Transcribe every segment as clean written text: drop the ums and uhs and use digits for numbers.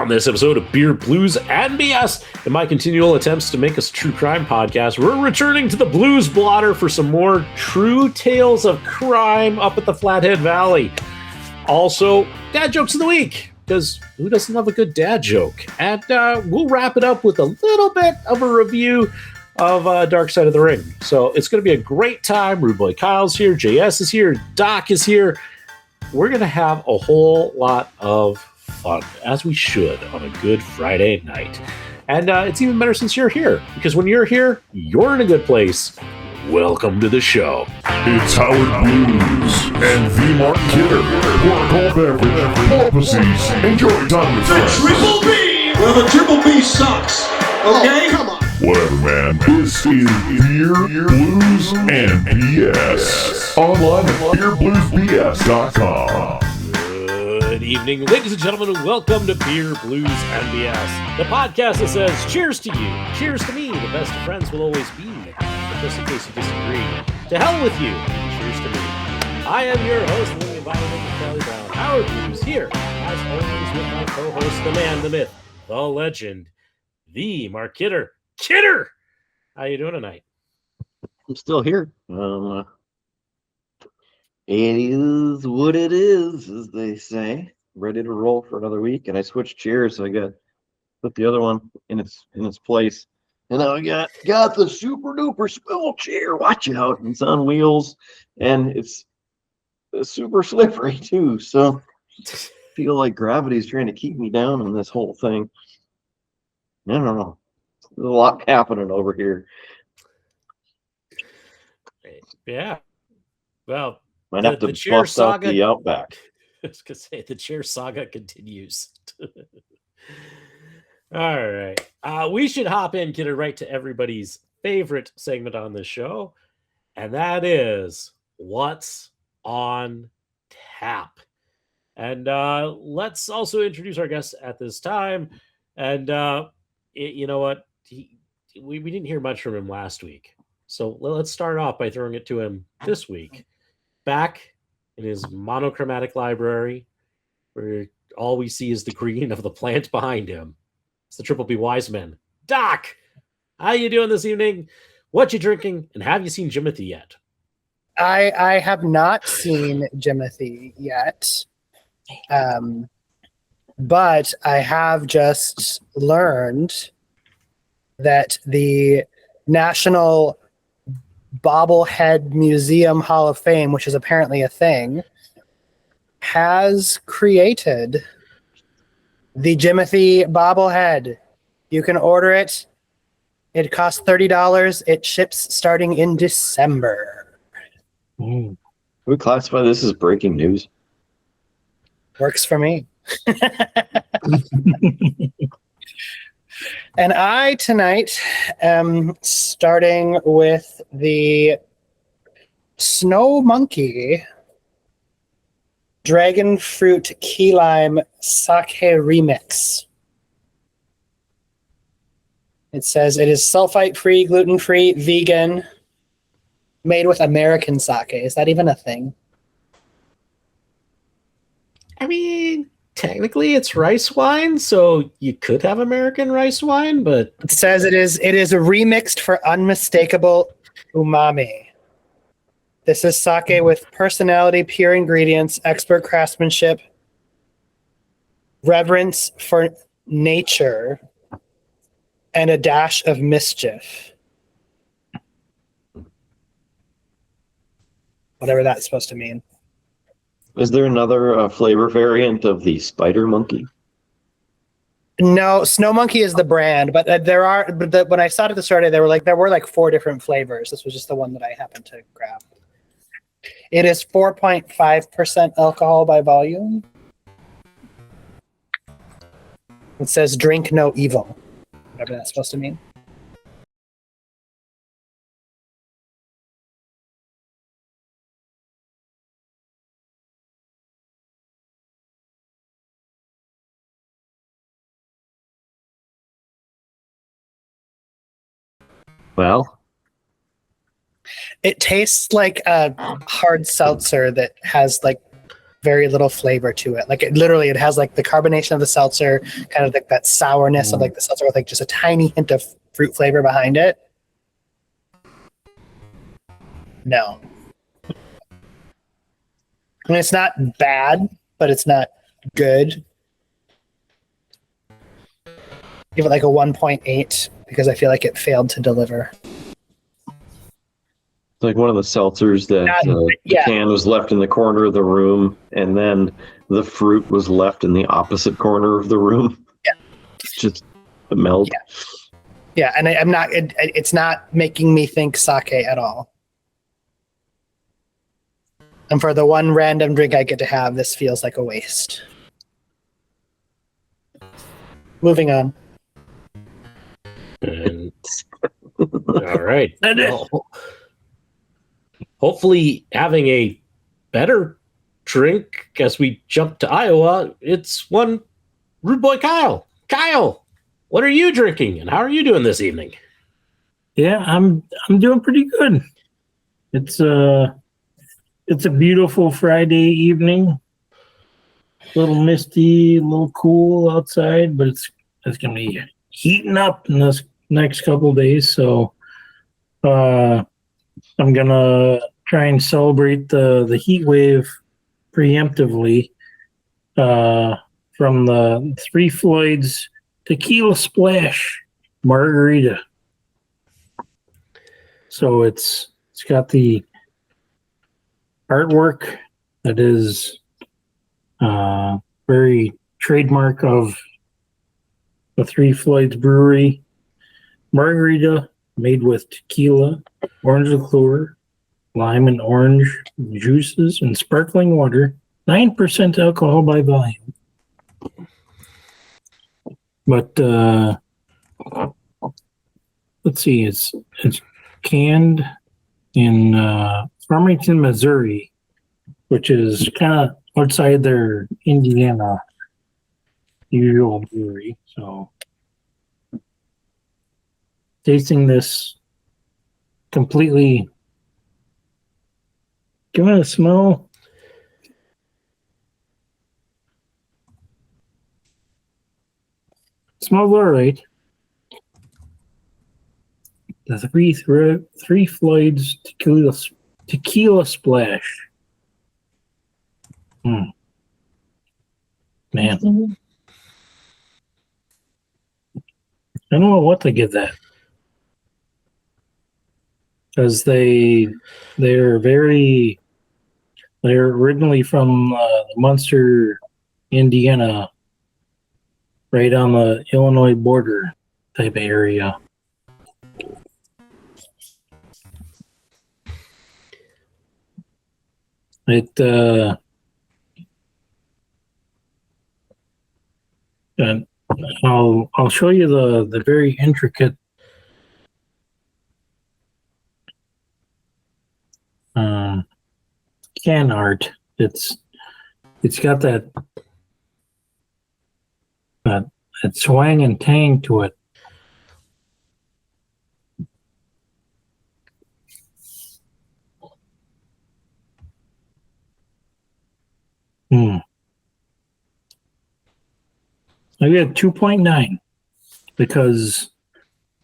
On this episode of Beer, Blues, and BS, in my continual attempts to make us a true crime podcast, we're returning to the Blues Blotter for some more true tales of crime up at the Flathead Valley. Also, dad jokes of the week, because who doesn't love a good dad joke? And we'll wrap it up with a little bit of a review of Darkside of the Ring. So it's going to be a great time. Rudeboy Kyle's here, JS is here, Doc is here. We're going to have a whole lot of fun, as we should, on a good Friday night. And it's even better since you're here, because when you're here, you're in a good place. Welcome to the show. It's Howard Blues and the Mark Kidder. Pour a cold beverage, pull up a seat, enjoy time with friends. Triple B! Well, the Triple B sucks. Okay? Oh, come on. Whatever, man. This is Beer, Blues, and BS. Online at beerbluesbs.com. Good evening, ladies and gentlemen, and welcome to Beer, Blues, and BS, the podcast that says cheers to you, cheers to me, the best of friends will always be. But just in case you disagree, to hell with you, cheers to me. I am your host, Living Environment, Charlie Brown, Howard Blues, here, as always, with my co-host, the man, the myth, the legend, the Mark Kidder. Kidder! How you doing tonight? I'm still here. It is what it is, as they say. Ready to roll for another week, and I switched chairs, so I got put the other one in its place. And now I got the super duper swivel chair. Watch out! It's on wheels, and it's super slippery too. So I feel like gravity's trying to keep me down on this whole thing. I don't know. There's a lot happening over here. Yeah. Well, might have to bust out the Outback. I was going to say, the chair saga continues. All right. We should hop in, get it right to everybody's favorite segment on the show, and that is What's on Tap. And let's also introduce our guest at this time. And you know what? We didn't hear much from him last week. So let's start off by throwing it to him this week. Back in his monochromatic library, where all we see is the green of the plant behind him. It's the Triple B Wise Men. Doc, how you doing this evening? What you drinking? And have you seen Jimothy yet? I have not seen Jimothy yet. But I have just learned that the National Bobblehead Museum Hall of Fame, which is apparently a thing, has created the Jimothy bobblehead. You can order it. It costs $30. It ships starting in December. Can we classify this as breaking news? Works for me. And I tonight am starting with the Snow Monkey Dragon Fruit Key Lime Sake Remix. It says it is sulfite-free, gluten-free, vegan, made with American sake. Is that even a thing? I mean, technically it's rice wine, so you could have American rice wine, but it says it is remixed for unmistakable umami. This is sake with personality, pure ingredients, expert craftsmanship, reverence for nature, and a dash of mischief. Whatever that's supposed to mean. Is there another flavor variant of the spider monkey? No, Snow Monkey is the brand, but when I saw it at the start, there were 4 different flavors. This was just the one that I happened to grab. It is 4.5% alcohol by volume. It says drink no evil. Whatever that's supposed to mean. Well, it tastes like a hard seltzer that has very little flavor to it. Like it has like the carbonation of the seltzer, kind of like that sourness of like the seltzer with like just a tiny hint of fruit flavor behind it. No. I mean, it's not bad, but it's not good. Give it like a 1.8 because I feel like it failed to deliver. It's like one of the seltzers that the can was left in the corner of the room, and then the fruit was left in the opposite corner of the room. Yeah. It's just a melt. Yeah, and I'm not. It's not making me think sake at all. And for the one random drink I get to have, this feels like a waste. Moving on. And, all right. Well, hopefully having a better drink as we jump to Iowa. It's one Rudeboy Kyle. Kyle, what are you drinking and how are you doing this evening? Yeah, I'm doing pretty good. It's a beautiful Friday evening. A little misty, a little cool outside, but it's gonna be heating up in this next couple of days. So I'm gonna try and celebrate the heat wave preemptively from the Three Floyds Tequila Splash Margarita. So it's got the artwork that is very trademark of the Three Floyds Brewery. Margarita made with tequila, orange liqueur, lime and orange juices, and sparkling water. 9% alcohol by volume. But let's see, it's canned in Farmington, Missouri, which is kind of outside their Indiana usual brewery. So tasting this completely, give it a smell. Smells all right. The Three Floyds Tequila Splash. Man. I don't know what to give that. Because they're originally from Munster, Indiana, right on the Illinois border type of area. And I'll show you the very intricate can art. It's got that swang and tang to it. I get 2.9 because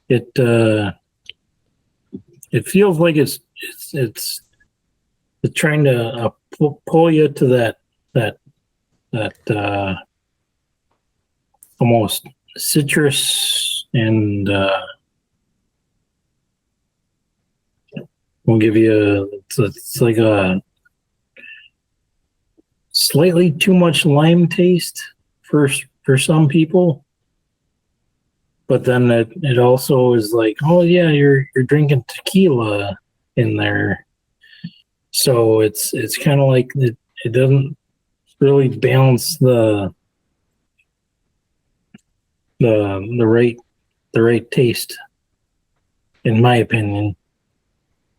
it feels like it's trying to pull you to that almost citrus, and we'll give you it's like a slightly too much lime taste for some people, but then it also is like, oh yeah, you're drinking tequila in there, so it's kind of like it doesn't really balance the right taste, in my opinion.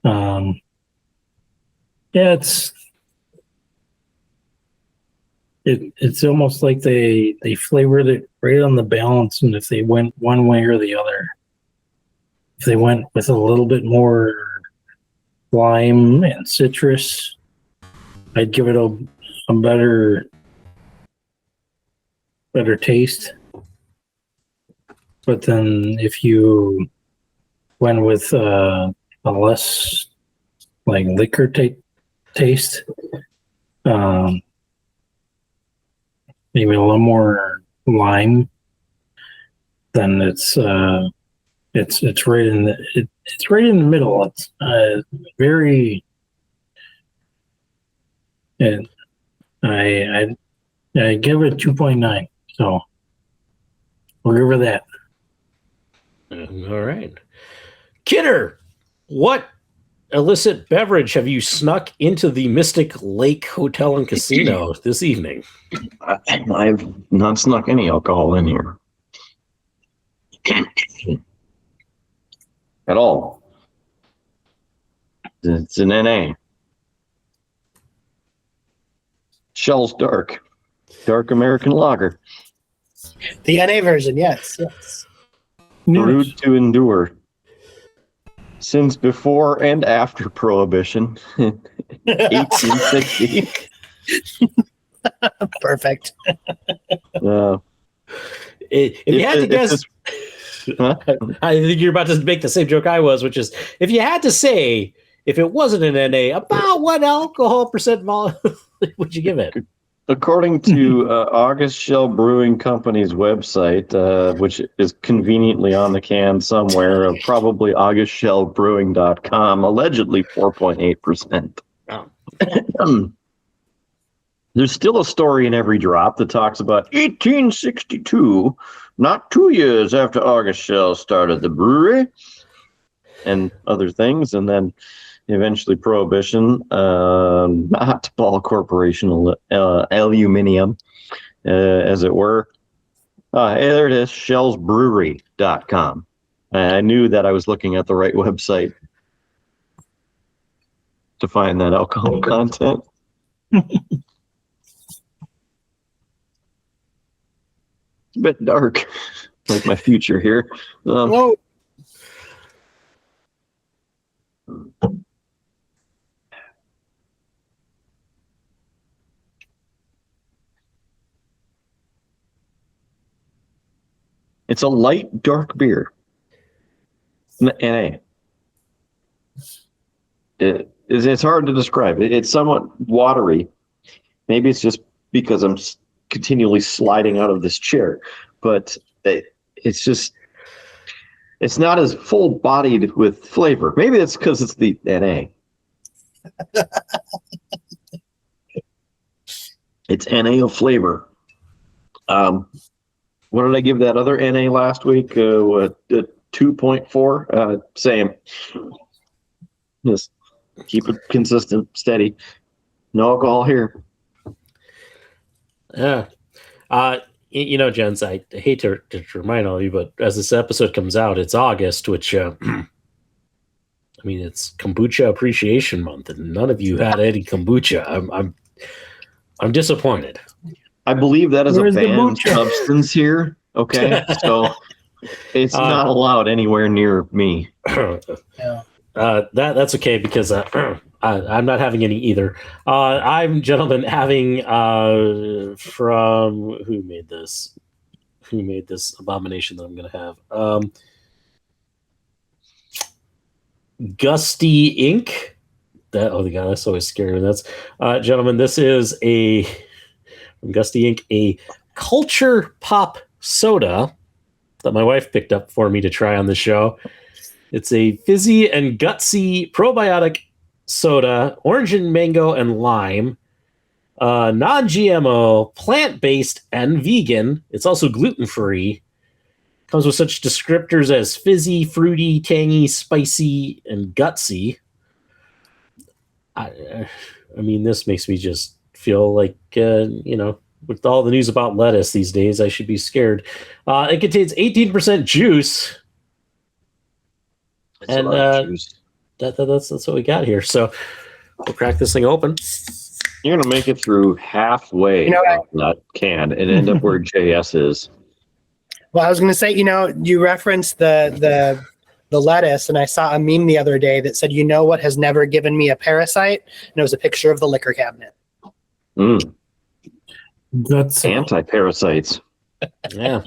Yeah, it's almost like they flavored it right on the balance, and if they went one way or the other, if they went with a little bit more lime and citrus, I'd give it a better taste. But then if you went with a less like liquor taste, maybe a little more lime, then it's right in the it's right in the middle. It's very, and I give it 2.9. So we'll give her that. All right. Kidder, what illicit beverage have you snuck into the Mystic Lake Hotel and Casino this evening? I've not snuck any alcohol in here. At all. It's an NA. Shell's Dark American Lager. The NA version, yes. Brewed to endure. Since before and after Prohibition, 1860. Perfect. If you had to guess, I think you're about to make the same joke I was, which is if you had to say, if it wasn't an NA, about what alcohol percent would you give it? According to August Shell Brewing Company's website, which is conveniently on the can somewhere, probably augustshellbrewing.com, allegedly 4.8%. Oh. There's still a story in every drop that talks about 1862, not 2 years after August Shell started the brewery, and other things, and then eventually Prohibition, not Ball Corporation Aluminium, as it were. There it is, shellsbrewery.com. I knew that I was looking at the right website to find that alcohol content. It's a bit dark, like my future here. Whoa. It's a light, dark beer. NA. It's hard to describe. It's somewhat watery. Maybe it's just because I'm continually sliding out of this chair, but it's just, it's not as full-bodied with flavor. Maybe that's because it's the NA. It's NA of flavor. What did I give that other NA last week? 2.4. Same. Just keep it consistent, steady. No alcohol here. Yeah. Gents, I hate to remind all of you, but as this episode comes out, it's August, which, I mean, it's Kombucha Appreciation Month, and none of you had any kombucha. I'm disappointed. I believe that is Where's a the banned bucha? substance here. Okay, so it's not allowed anywhere near me. Yeah. That's okay because I'm not having any either. I'm, gentlemen, having from who made this abomination that I'm going to have. Gusty Inc. Oh the god, that's always scary. That's gentlemen, this is from Gusty Inc. a culture pop soda that my wife picked up for me to try on the show. It's a fizzy and gutsy probiotic soda, orange and mango and lime, non-GMO, plant-based and vegan. It's also gluten-free. Comes with such descriptors as fizzy, fruity, tangy, spicy, and gutsy. I mean, this makes me just feel like, with all the news about lettuce these days, I should be scared. It contains 18% juice. It's a lot of juice. That's what we got here. So we'll crack this thing open. You're gonna make it through halfway of that can and end up where JS is. Well, I was going to say, you referenced the lettuce, and I saw a meme the other day that said, what has never given me a parasite? And it was a picture of the liquor cabinet. That's Anti-parasites. Yeah.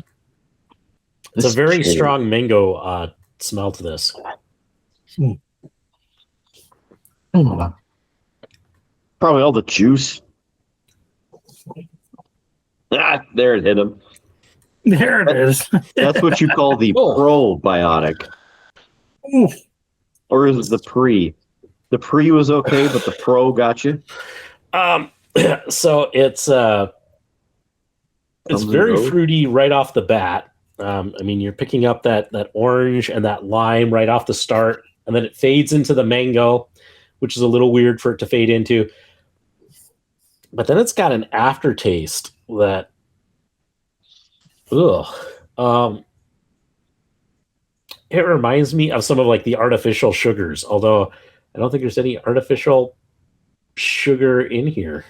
It's a very strong mango smell to this. Probably all the juice. There it hit him. There it is. That's what you call the probiotic. Oof. Or is it the pre? The pre was okay, but the pro got you? So it's very fruity right off the bat. I mean, you're picking up that orange and that lime right off the start, and then it fades into the mango, which is a little weird for it to fade into. But then it's got an aftertaste that, it reminds me of some of like the artificial sugars, although I don't think there's any artificial sugar in here.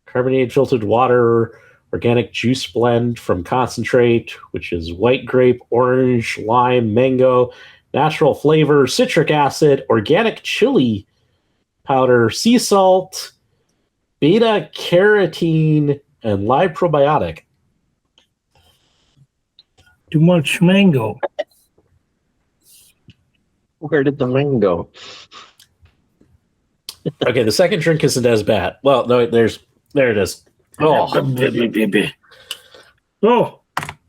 Carbonated filtered water, organic juice blend from concentrate, which is white grape, orange, lime, mango, natural flavor, citric acid, organic chili powder, sea salt, beta carotene, and live probiotic. Too much mango. Where did the mango? Okay, the second drink isn't as bad. Well, no, there it is. Oh,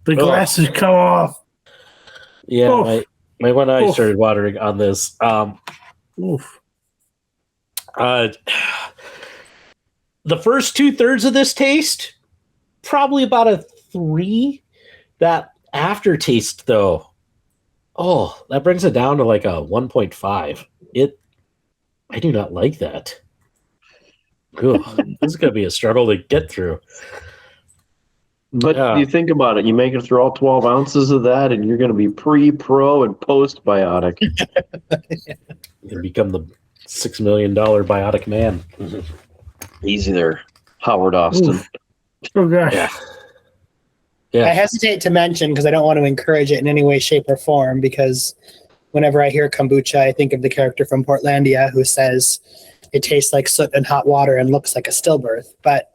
the glasses come off. Yeah, my one eye started watering on this. Oof. The first 2/3 of this taste, probably about a 3. That aftertaste, though, that brings it down to like a 1.5. I do not like that. Ugh, this is going to be a struggle to get through. But you think about it, you make it through all 12 ounces of that, and you're going to be pre, pro, and postbiotic. You become the $6 million biotic man. Easy there, Howard Austin. Oof. Oh, gosh. Yeah. I hesitate to mention because I don't want to encourage it in any way, shape, or form, because whenever I hear kombucha, I think of the character from Portlandia who says it tastes like soot and hot water and looks like a stillbirth. But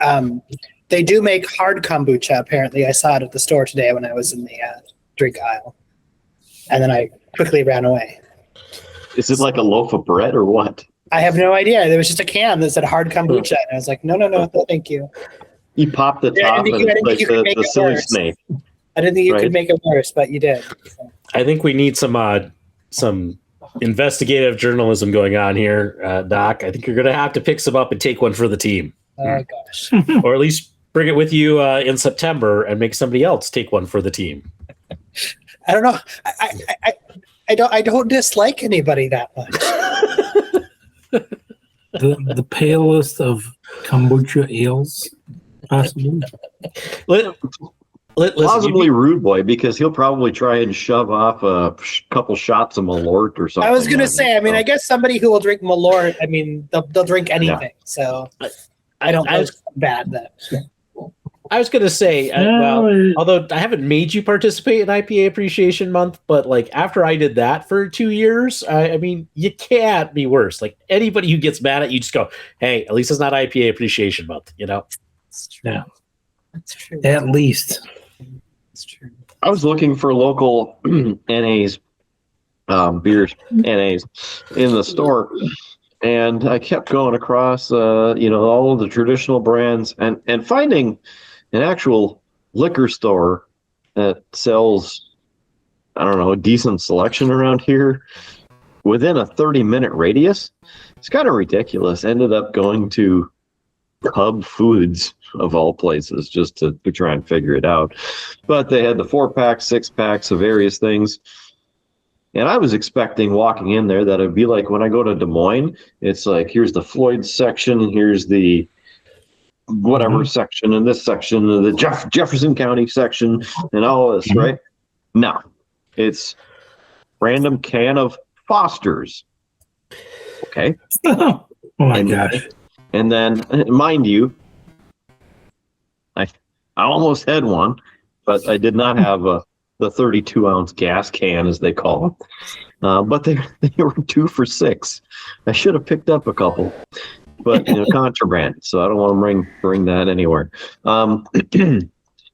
they do make hard kombucha, apparently. I saw it at the store today when I was in the drink aisle. And then I quickly ran away. Is it like a loaf of bread or what? I have no idea. There was just a can that said hard kombucha. And I was like, no, thank you. You pop the top and it's like the silly snake. I didn't think you could make it worse, but you did. So. I think we need some investigative journalism going on here, Doc. I think you're going to have to pick some up and take one for the team. Oh, gosh. Or at least bring it with you in September and make somebody else take one for the team. I don't know. I don't dislike anybody that much. The palest of kombucha ales, possibly. Possibly Rudeboy, because he'll probably try and shove off a couple shots of Malört or something. I was going to say, I guess somebody who will drink Malört, they'll drink anything. Yeah. So I don't know it's bad that. I was going to say, although I haven't made you participate in IPA Appreciation Month, but like after I did that for 2 years, you can't be worse. Like anybody who gets mad at you, just go, hey, at least it's not IPA Appreciation Month, you know? That's true. Yeah. That's true. At least. That's true. I was looking for local NAs, beers, NAs in the store. And I kept going across, all of the traditional brands and finding an actual liquor store that sells, a decent selection around here within a 30-minute radius. It's kind of ridiculous. Ended up going to Hub Foods, of all places, just to try and figure it out. But they had the 4-packs, 6-packs of various things. And I was expecting walking in there that it'd be like when I go to Des Moines, it's like, here's the Floyd section, here's the whatever section, and this section, and the Jefferson County section, and all of this, right? No. It's random can of Foster's. Okay. Oh my gosh. And then, mind you, I almost had one, but I did not have the 32-ounce gas can, as they call them. But they were 2 for $6. I should have picked up a couple. but contraband. So I don't want to bring that anywhere.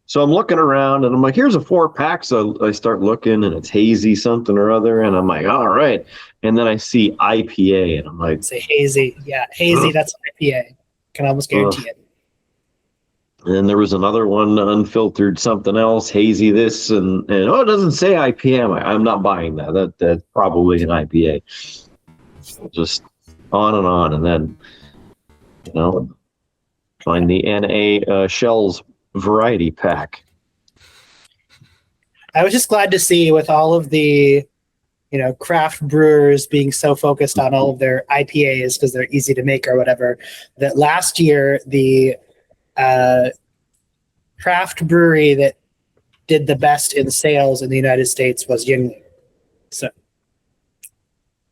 So I'm looking around and I'm like, here's a 4-pack. So I start looking and it's hazy something or other. And I'm like, all right. And then I see IPA and I'm like, Say hazy. Yeah, hazy. That's IPA. Can almost guarantee it. And then there was another one, unfiltered something else, hazy this. And it doesn't say IPA. I'm not buying that. That's probably an IPA. Just on and on. And then, find the NA Shells variety pack. I was just glad to see with all of the, craft brewers being so focused on all of their IPAs because they're easy to make or whatever, that last year the craft brewery that did the best in sales in the United States was Yuengling. So,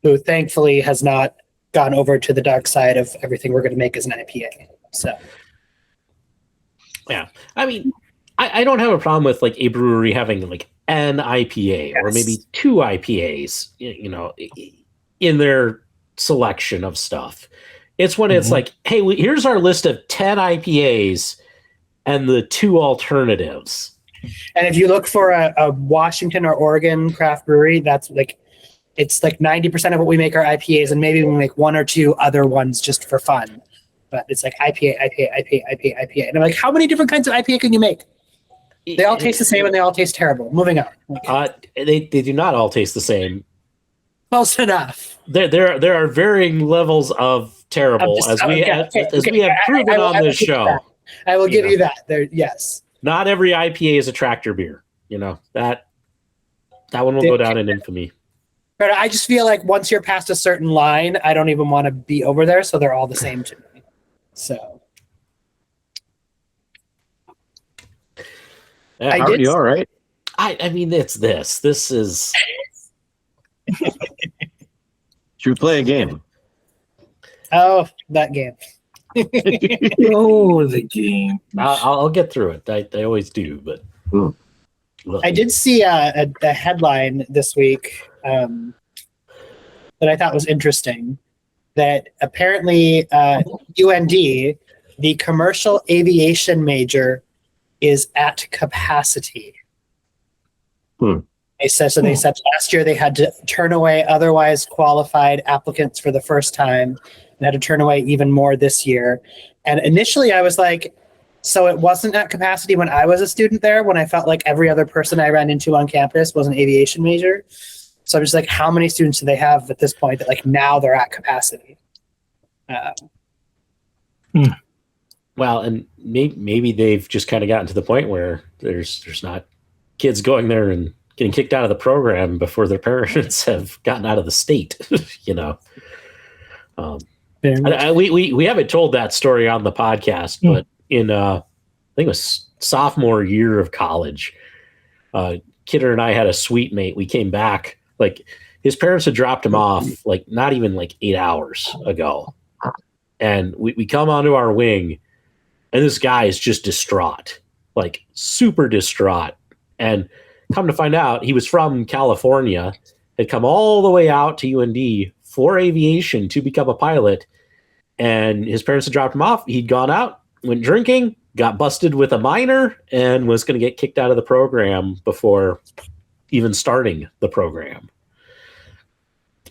who thankfully has not gone over to the dark side of everything we're going to make as an IPA. So. Yeah, I mean, I don't have a problem with like a brewery having like an IPA or maybe 2 IPAs, in their selection of stuff. It's when it's like, hey, here's our list of 10 IPAs and the 2 alternatives. And if you look for a Washington or Oregon craft brewery, that's like, it's like 90% of what we make are IPAs, and maybe we make 1 or 2 other ones just for fun. But it's like IPA. And I'm like, how many different kinds of IPA can you make? They all taste the same and they all taste terrible. Moving on. They do not all taste the same. Close enough. There are varying levels of terrible, as we have proven on this show. I will give you that. Yes. Not every IPA is a tractor beer. That one will go down in infamy. But I just feel like once you're past a certain line, I don't even want to be over there, so they're all the same to me. So. Yeah, are you all right? I mean, it's this. This is. Should we play a game? Oh, that game. Oh, the game. I'll get through it. I always do, but. I did see a headline this week that I thought was interesting. That apparently UND, the commercial aviation major, is at capacity. They said last year they had to turn away otherwise qualified applicants for the first time and had to turn away even more this year. And initially I was like, so it wasn't at capacity when I was a student there, when I felt like every other person I ran into on campus was an aviation major. So I'm just like, how many students do they have at this point that like now they're at capacity? Well, and maybe they've just kind of gotten to the point where there's not kids going there and getting kicked out of the program before their parents have gotten out of the state. We haven't told that story on the podcast, but in I think it was sophomore year of college, Kidder and I had a suite mate. We came back, like his parents had dropped him off like not even like 8 hours ago, and we come onto our wing, and this guy is just distraught, like super distraught. And come to find out, he was from California, had come all the way out to UND for aviation to become a pilot, and his parents had dropped him off. He'd gone out, went drinking, got busted with a minor, and was going to get kicked out of the program before even starting the program.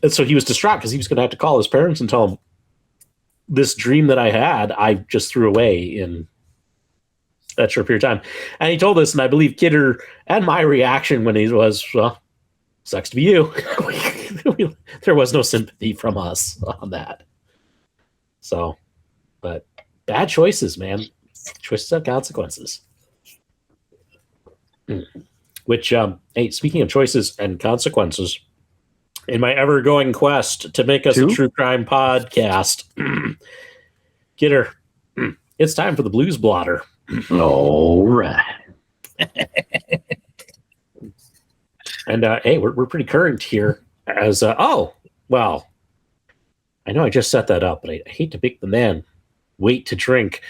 And so he was distraught because he was going to have to call his parents and tell them, this dream that I had, I just threw away in that short period of time. And he told us, and I believe Kidder and my reaction when he was, well, sucks to be you. There was no sympathy from us on that. So, but bad choices, man. Choices have consequences. Which, hey, speaking of choices and consequences, in my ever-going quest to make us a true crime podcast, Kidder, it's time for the Blues Blotter. All right. And hey, we're pretty current here. As well, I know I just set that up, but I hate to make the man wait to drink.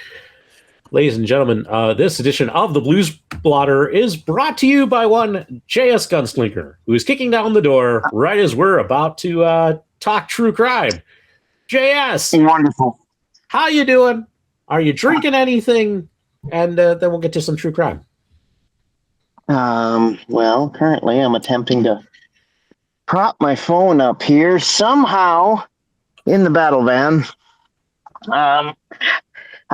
Ladies and gentlemen, this edition of the Blues Blotter is brought to you by one JS Gunslinker, who is kicking down the door right as we're about to talk true crime. JS, Wonderful. How you doing? Are you drinking anything? And then we'll get to some true crime. Well, currently I'm attempting to prop my phone up here somehow in the battle van. I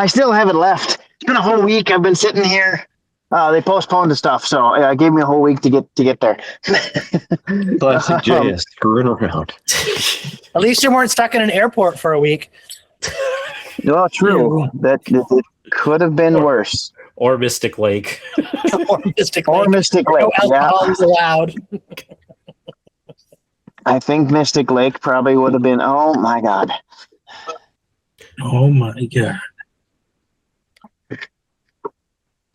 still haven't left. It's been a whole week. I've been sitting here. They postponed the stuff, so it gave me a whole week to get there. Classic JS screwing around. At least you weren't stuck in an airport for a week. No, true. That it could have been worse. Or Mystic Lake. Or Mystic Or Lake. Mystic No Lake. alcohol is allowed. I think Mystic Lake probably would have been. Oh my God. Oh my God.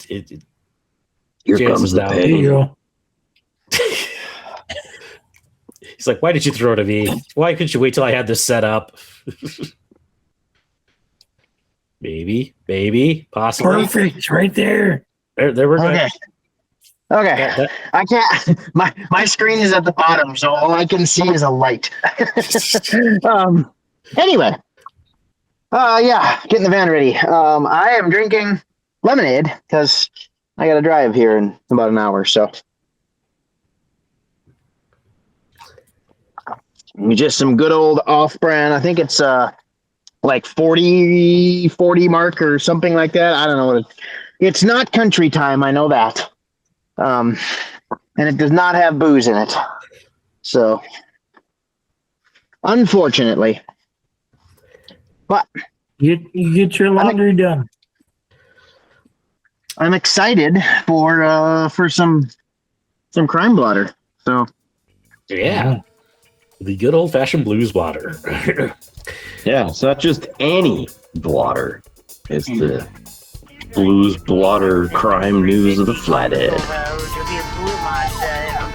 Here James comes is the down. There you pain. go. He's like, why did you throw it at me? Why couldn't you wait till I had this set up? Maybe, possibly. Perfect, right there. There we're Okay. Okay. I can't. My screen is at the bottom, so all I can see is a light. Anyway. Yeah, getting the van ready. I am drinking lemonade because I got to drive here in about an hour. So just some good old off-brand. I think it's like 40 mark or something like that. I don't know what it's not country time. I know that. And it does not have booze in it. So unfortunately, but You get your laundry done. I'm excited for some crime blotter. So Yeah. The good old fashioned blues blotter. Yeah, it's not just any blotter. It's the Blues Blotter crime news of the Flathead.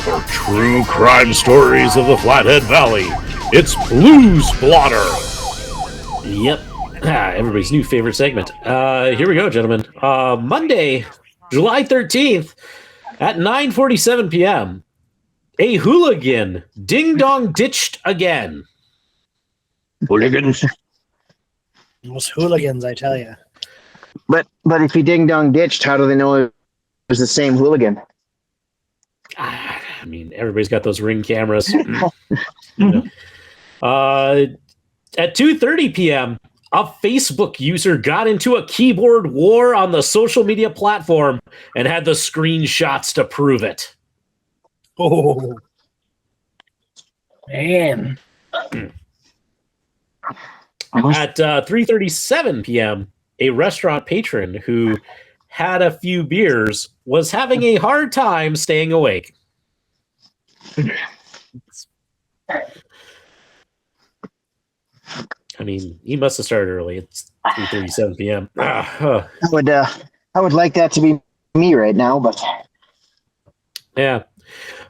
For true crime stories of the Flathead Valley, it's Blues Blotter. Yep. Everybody's new favorite segment. Here we go, gentlemen. Monday, July 13th at 9:47 p.m. A hooligan ding-dong ditched again. Hooligans. Those hooligans, I tell you. but if he ding dong ditched, how do they know it was the same hooligan? I mean, everybody's got those Ring cameras. You know. At 2:30 p.m., a Facebook user got into a keyboard war on the social media platform and had the screenshots to prove it. Oh, Man. At 3:37 p.m., a restaurant patron who had a few beers was having a hard time staying awake. I mean, he must have started early. It's 3:37 p.m. I would like that to be me right now, but Yeah.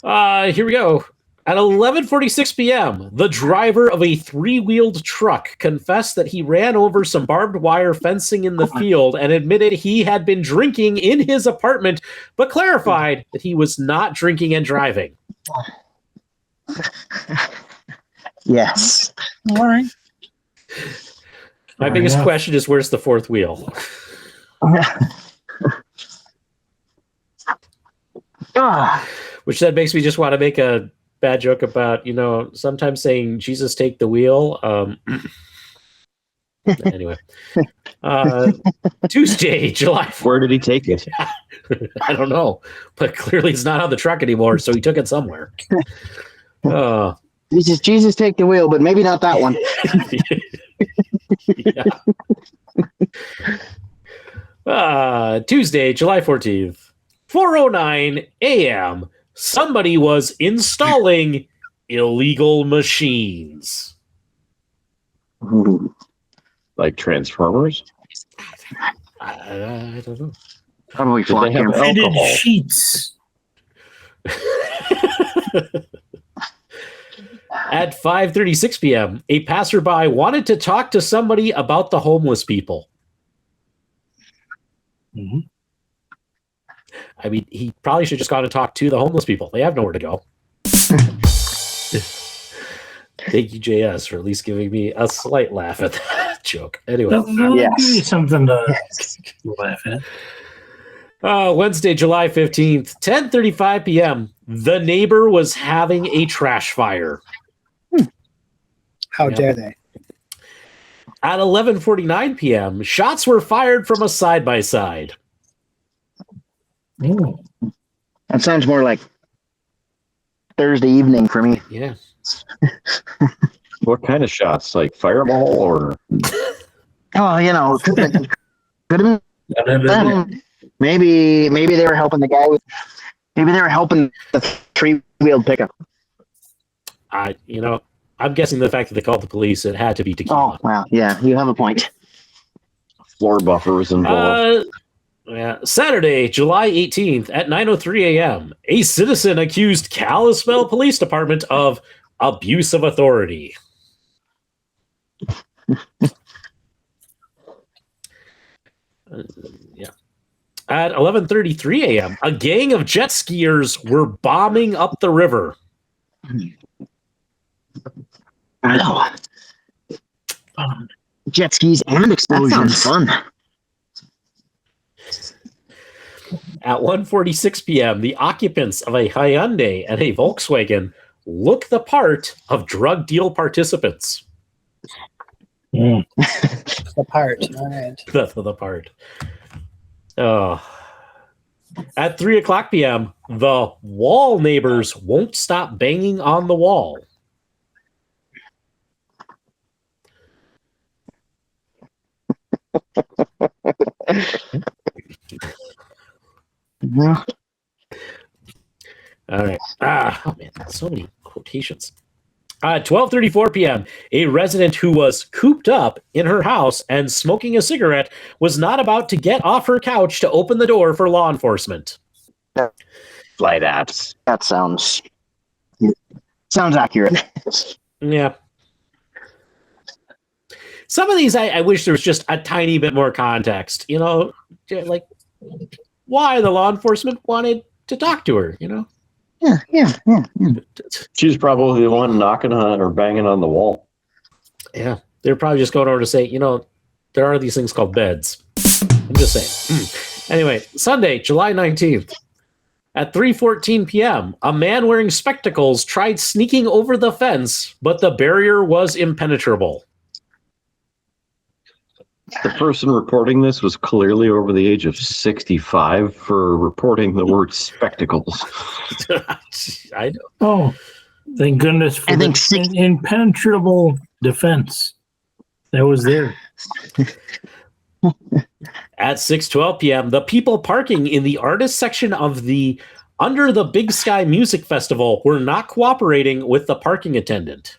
Here we go. At 11:46 p.m., the driver of a three-wheeled truck confessed that he ran over some barbed wire fencing in the field and admitted he had been drinking in his apartment, but clarified that he was not drinking and driving. yes. All right. My biggest question is, where's the fourth wheel? Which then makes me just want to make a bad joke about, sometimes saying Jesus take the wheel. Anyway, Tuesday, July 4th. Where did he take it? I don't know, but clearly it's not on the truck anymore, so he took it somewhere. Jesus, take the wheel, but maybe not that one. Tuesday, July 14th, 4:09 a.m. Somebody was installing illegal machines. Ooh. Like Transformers? I don't know. Probably Did they have Fitted alcohol? sheets. At 5:36 p.m., a passerby wanted to talk to somebody about the homeless people. Mm-hmm. I mean, he probably should just gone and talk to the homeless people. They have nowhere to go. Thank you, JS, for at least giving me a slight laugh at that. joke. Anyway. That'll Yes. give you something to laugh at. Wednesday, July 15th, 10:35 p.m. The neighbor was having a trash fire. How dare they? At 11:49 p.m., shots were fired from a side-by-side. Oh. That sounds more like Thursday evening for me. Yeah. What kind of shots? Like fireball or? Oh, could have been. Maybe they were helping the guy with. Maybe they were helping the three-wheeled pickup. I'm guessing the fact that they called the police, it had to be tequila. Oh, wow. Yeah, you have a point. Floor buffers involved. Saturday, July 18th at 9:03 a.m., a citizen accused Kalispell Police Department of abuse of authority. At 11:33 a.m., a gang of jet skiers were bombing up the river. I know. Jet skis and explosions. Fun. At 1:46 p.m., the occupants of a Hyundai and a Volkswagen look the part of drug deal participants. The part. All right. The part. At 3:00 p.m., the wall neighbors won't stop banging on the wall. Yeah. All right. Oh man, so many quotations. 12:34 p.m., a resident who was cooped up in her house and smoking a cigarette was not about to get off her couch to open the door for law enforcement. Flight apps. That sounds accurate. Yeah. Some of these, I wish there was just a tiny bit more context. Like why the law enforcement wanted to talk to her. Yeah. She's probably the one knocking on or banging on the wall. Yeah, they're probably just going over to say, there are these things called beds. I'm just saying. Anyway, Sunday, July 19th. At 3:14 p.m., a man wearing spectacles tried sneaking over the fence, but the barrier was impenetrable. The person reporting this was clearly over the age of 65 for reporting the word spectacles. I know. Oh, thank goodness for the impenetrable defense that was there. At 6:12 p.m., the people parking in the artist section of the Under the Big Sky Music Festival were not cooperating with the parking attendant.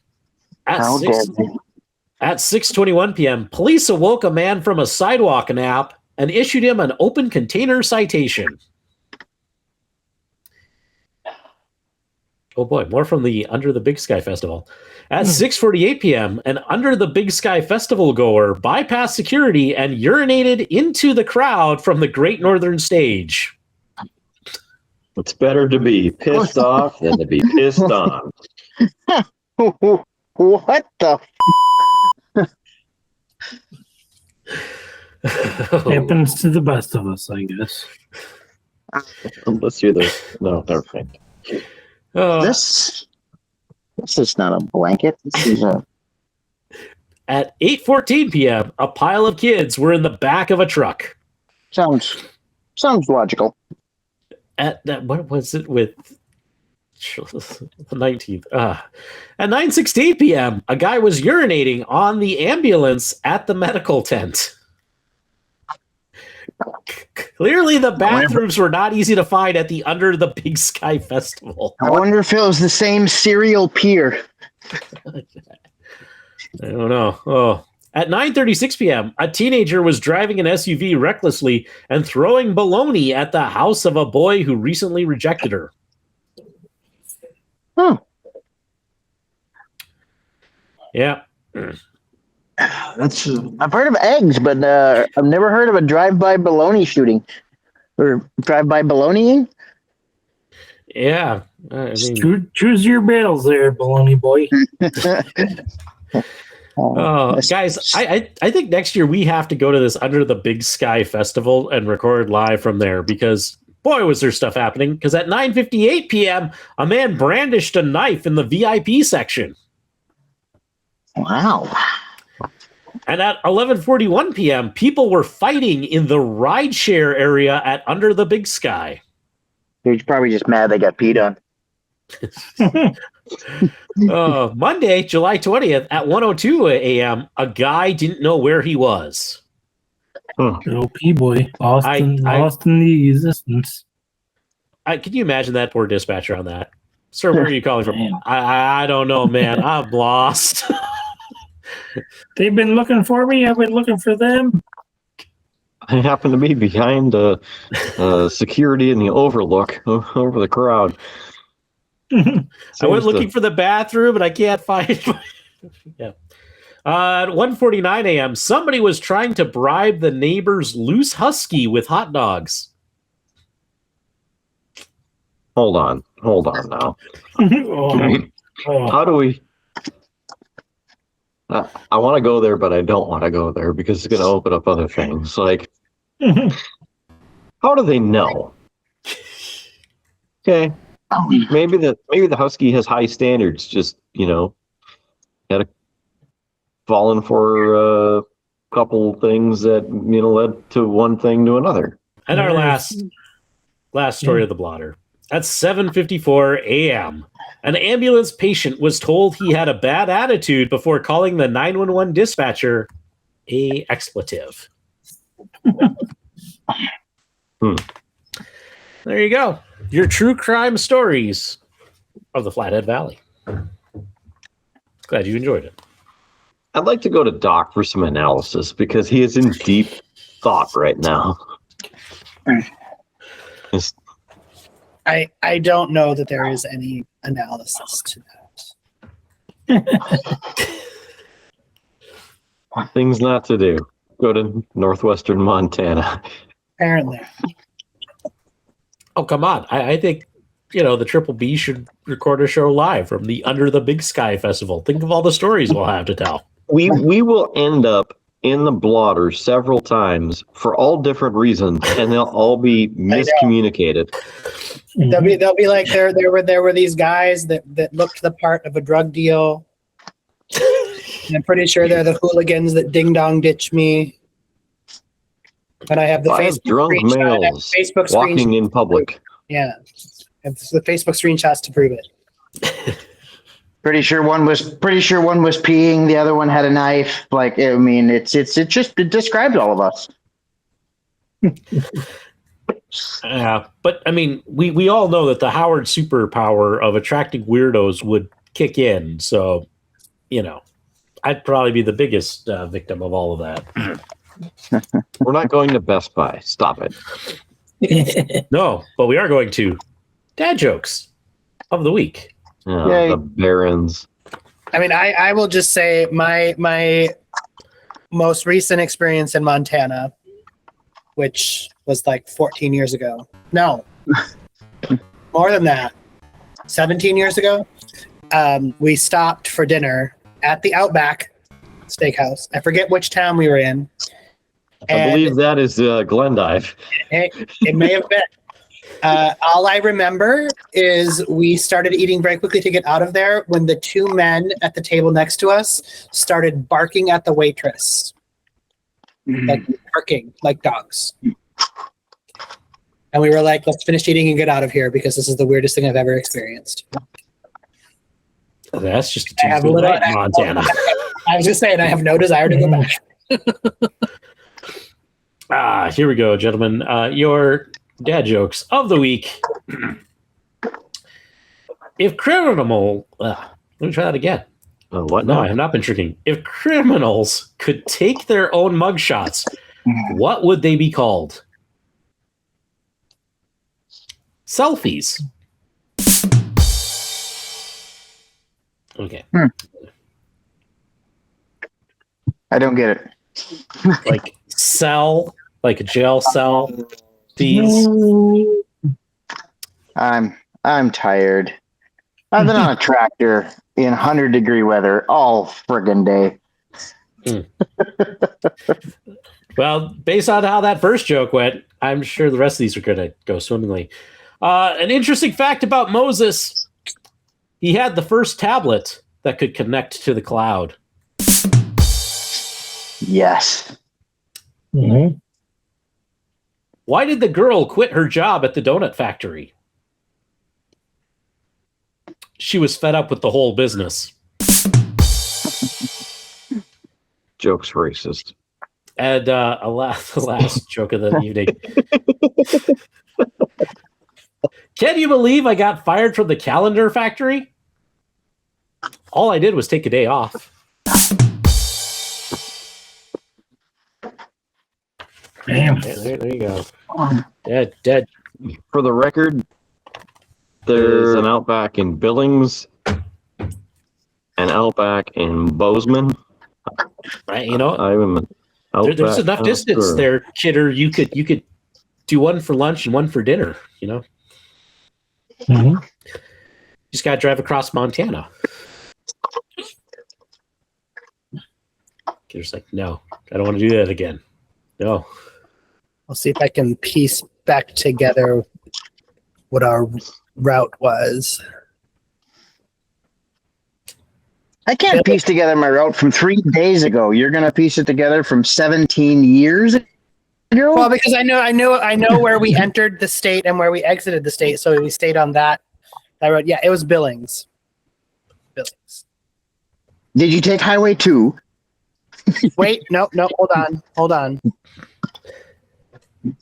At 6:21 p.m., police awoke a man from a sidewalk nap and issued him an open container citation. Oh boy, more from the Under the Big Sky Festival. At 6:48 p.m., an Under the Big Sky Festival goer bypassed security and urinated into the crowd from the Great Northern Stage. It's better to be pissed off than to be pissed on. What the? Happens to the best of us, I guess. Unless you're the... No, never mind. This is not a blanket. This is a... At 8:14 p.m., a pile of kids were in the back of a truck. Sounds logical. At that, what was it with the 19th? At 9:16 p.m., a guy was urinating on the ambulance at the medical tent. Clearly, the bathrooms were not easy to find at the Under the Big Sky Festival. I wonder if it was the same serial peer. I don't know. Oh. At 9:36 p.m., a teenager was driving an SUV recklessly and throwing baloney at the house of a boy who recently rejected her. Huh. Yeah. I've heard of eggs, but I've never heard of a drive-by baloney shooting or drive-by baloneying. Yeah. Choose your battles there, baloney boy. Guys, I think next year we have to go to this Under the Big Sky festival and record live from there because boy was there stuff happening. Because at 9:58 p.m., a man brandished a knife in the VIP section. Wow. And at 11:41 p.m., people were fighting in the rideshare area at Under the Big Sky. He's probably just mad they got peed on. Monday, July 20th at 1:02 a.m., a guy didn't know where he was. Little P-boy, lost in the existence. Can you imagine that poor dispatcher on that? Sir, where are you calling from? I don't know, man. I'm lost. They've been looking for me. I've been looking for them. I happen to be behind security in the overlook over the crowd. I went looking for the bathroom, and I can't find it. Yeah. At 1:49 a.m., somebody was trying to bribe the neighbor's loose husky with hot dogs. Hold on now. Oh. How do we... I want to go there, but I don't want to go there because it's going to open up other things. Like, how do they know? Okay, maybe the husky has high standards. Just had a fallen for a couple things that led to one thing to another. And our last story of the blotter. At 7:54 a.m., an ambulance patient was told he had a bad attitude before calling the 911 dispatcher a expletive. There you go. Your true crime stories of the Flathead Valley. Glad you enjoyed it. I'd like to go to Doc for some analysis because he is in deep thought right now. I don't know that there is any analysis to that. Things not to do. Go to northwestern Montana. Apparently. Oh, come on. I think, the Triple B should record a show live from the Under the Big Sky Festival. Think of all the stories we'll have to tell. We will end up in the blotter several times for all different reasons, and they'll all be miscommunicated. They'll be like there were these guys that looked the part of a drug deal. And I'm pretty sure they're the hooligans that ding dong ditch me. But I have the Five Facebook drunk screenshot. males Facebook walking in public. Yeah, it's the Facebook screenshots to prove it. Pretty sure one was peeing. The other one had a knife. Like, I mean, it describes all of us. Yeah, but I mean, we all know that the Howard superpower of attracting weirdos would kick in. So, I'd probably be the biggest victim of all of that. We're not going to Best Buy. Stop it. No, but we are going to Dad Jokes of the Week. The Barons. I mean, I will just say my most recent experience in Montana, which was like 14 years ago. No, more than that. 17 years ago. We stopped for dinner at the Outback Steakhouse. I forget which town we were in. I believe that is Glendive. It may have been. All I remember is we started eating very quickly to get out of there when the two men at the table next to us started barking at the waitress. Like barking like dogs. And we were like, let's finish eating and get out of here because this is the weirdest thing I've ever experienced. That's just a Tuesday night in Montana. I was just saying, I have no desire to go back. Here we go, gentlemen. Your Dad Jokes of the Week. If criminal... let me try that again. What? No, I have not been tricking. If criminals could take their own mugshots, what would they be called? Selfies. Okay. I don't get it. Like cell, like a jail cell. These. I'm tired. I've been on a tractor in 100-degree weather all friggin' day. Well, based on how that first joke went, I'm sure the rest of these are going to go swimmingly. An interesting fact about Moses: he had the first tablet that could connect to the cloud. Yes. Mhm. Why did the girl quit her job at the donut factory? She was fed up with the whole business. Joke's racist. And the last joke of the evening. Can you believe I got fired from the calendar factory? All I did was take a day off. Damn. There you go. Dead. For the record, there's an Outback in Billings, an Outback in Bozeman. Right, you know, there's enough distance there, Kidder. You could do one for lunch and one for dinner. You know, Mhm. just gotta drive across Montana. Kidder's like, no, I don't want to do that again. No. I'll see if I can piece back together what our route was. I can't piece together my route from 3 days ago. You're going to piece it together from 17 years ago? Well, because I know where we entered the state and where we exited the state, so we stayed on that road. Yeah, it was Billings. Did you take Highway 2? Wait, no, hold on.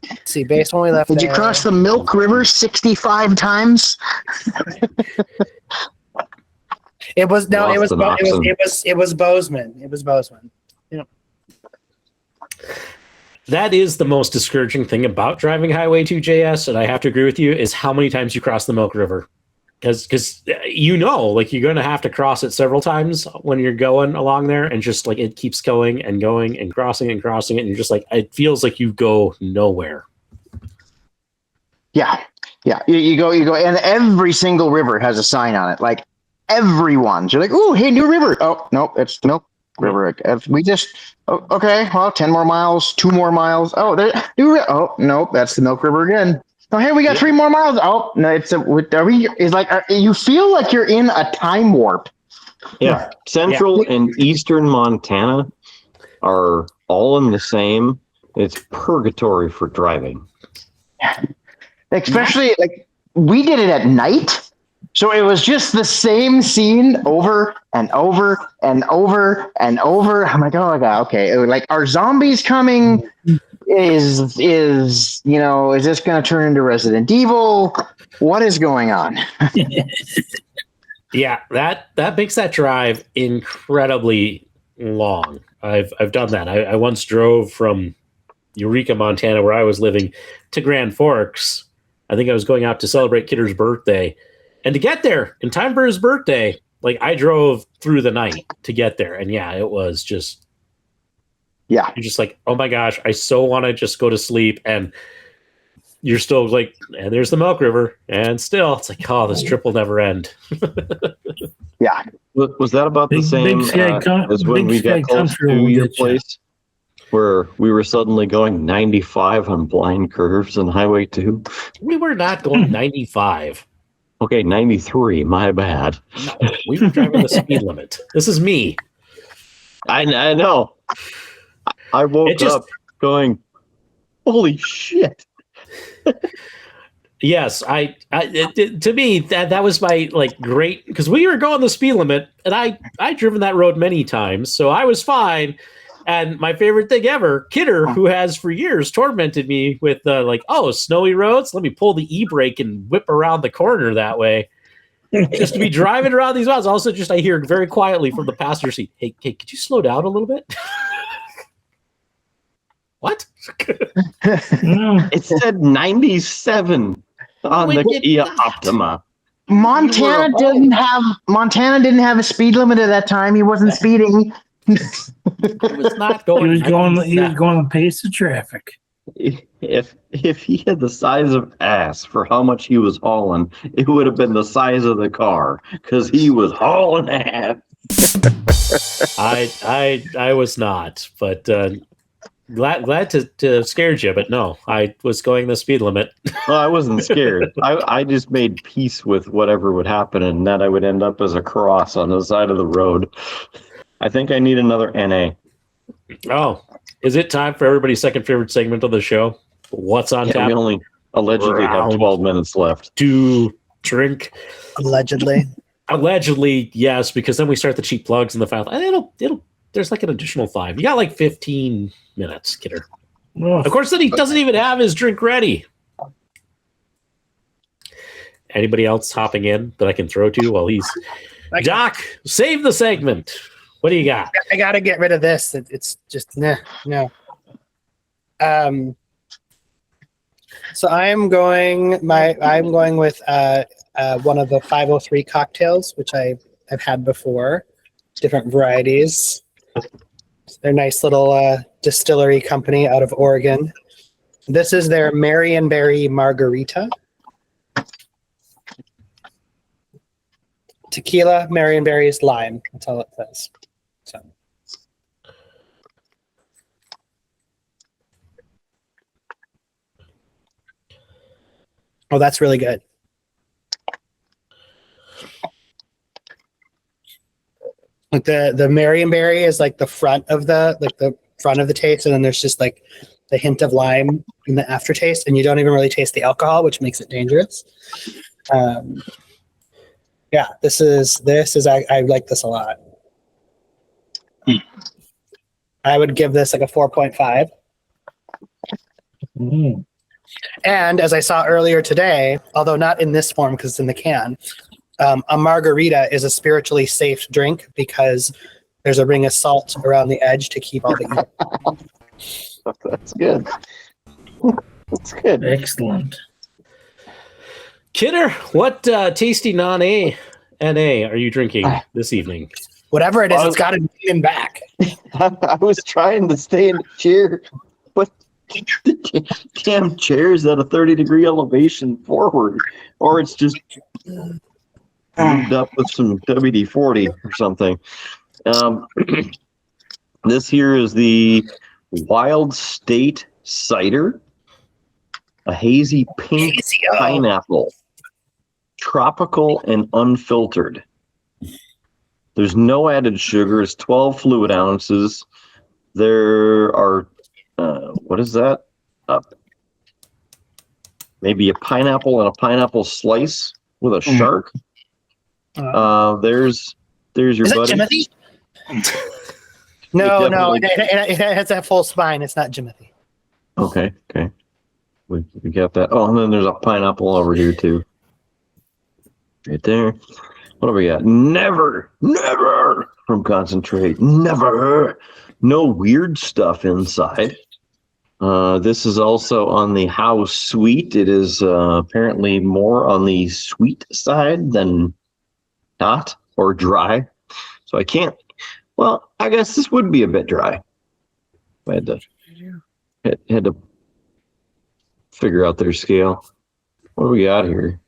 Let's see, based when we left. Did you cross the Milk River 65 times? It was Lost an oxen. it was Bozeman. It was Bozeman. Yeah. That is the most discouraging thing about driving Highway 2 JS, and I have to agree with you, is how many times you cross the Milk River. Because you know, like, you're going to have to cross it several times when you're going along there, and just like it keeps going and going and crossing it, and you're just like, it feels like you go nowhere. Yeah. You go, and every single river has a sign on it. Like, everyone. So you're like, oh, hey, new river. Oh, no, it's the Milk River. We just, okay, well, 10 more miles, 2 more miles. Oh, new river. Oh, no, that's the Milk River again. Oh, hey, we got 3 more miles. Oh, no, you feel like you're in a time warp. Yeah. Central and Eastern Montana are all in the same. It's purgatory for driving. Especially, like, we did it at night. So it was just the same scene over and over and over and over. I'm like, oh my God, okay. Like, are zombies coming? Is this going to turn into Resident Evil? What is going on? Yeah, that makes that drive incredibly long. I've done that. I once drove from Eureka, Montana, where I was living, to Grand Forks. I think I was going out to celebrate Kidder's birthday. And to get there in time for his birthday, like, I drove through the night to get there. And yeah, it was just, you're just like, oh my gosh, I so want to just go to sleep. And you're still like, and there's the Milk River. And still, it's like, oh, this trip will never end. Yeah. Was that about the same as when we got close to your place? Where we were suddenly going 95 on blind curves on Highway 2? We were not going 95. Okay, 93, my bad. No, we were driving the speed limit. This is me. I know. I woke up going, holy shit. Yes, to me, that was my, like, great, because we were going the speed limit, and I driven that road many times, so I was fine. And my favorite thing ever, Kidder, who has for years tormented me with snowy roads, let me pull the e-brake and whip around the corner that way. Just to be driving around these roads. Also, I hear very quietly from the passenger seat, hey, could you slow down a little bit? What? It said 97 on the Kia Optima. Montana didn't have a speed limit at that time. He wasn't speeding. It was not going. He was going the pace of traffic. If he had the size of ass for how much he was hauling, it would have been the size of the car, because he was hauling ass. I was not, but glad to have scared you, but no, I was going the speed limit. Well, I wasn't scared. I just made peace with whatever would happen, and that I would end up as a cross on the side of the road. I think I need another NA. Oh, is it time for everybody's second favorite segment of the show? What's on tap? We only allegedly have 12 minutes left. To drink. Allegedly, yes, because then we start the cheap plugs and the file. And it'll. There's like an additional 5. You got like 15 minutes, kidder. Oh, Of course, then he doesn't even have his drink ready. Anybody else hopping in that I can throw to while he's... Doc, save the segment. What do you got? I got to get rid of this. It's just no. So I'm going with one of the 503 cocktails, which I've had before, different varieties. They're nice little distillery company out of Oregon. This is their Marionberry Margarita. Tequila, Marionberries, lime. That's all it says. So. Oh, that's really good. Like the Marionberry is like the front of the taste, and then there's just like the hint of lime in the aftertaste, and you don't even really taste the alcohol, which makes it dangerous. Yeah, this is I like this a lot. I would give this like a 4.5. And as I saw earlier today, although not in this form because it's in the can, a margarita is a spiritually safe drink because there's a ring of salt around the edge to keep all the evil. That's good. That's good. excellent. Kidder, what tasty non-A NA are you drinking this evening? Whatever it is, it's got to be in back. I was trying to stay in the chair, but the damn chair's at a 30-degree elevation forward, or it's just moved up with some WD-40 or something. This here is the Wild State Cider, a hazy pink pineapple, tropical and unfiltered. There's no added sugar. It's 12 fluid ounces. There are, what is that? Maybe a pineapple and a pineapple slice with a shark. There's your Is buddy. that Jimothy? No, it has that full spine. It's not Jimothy. Okay. We got that. Oh, and then there's a pineapple over here too. Right there. What do we got? Never from Concentrate. Never. No weird stuff inside. This is also on the house sweet. It is apparently more on the sweet side than not or dry. So I can't. Well, I guess this would be a bit dry. I had to figure out their scale. What do we got here?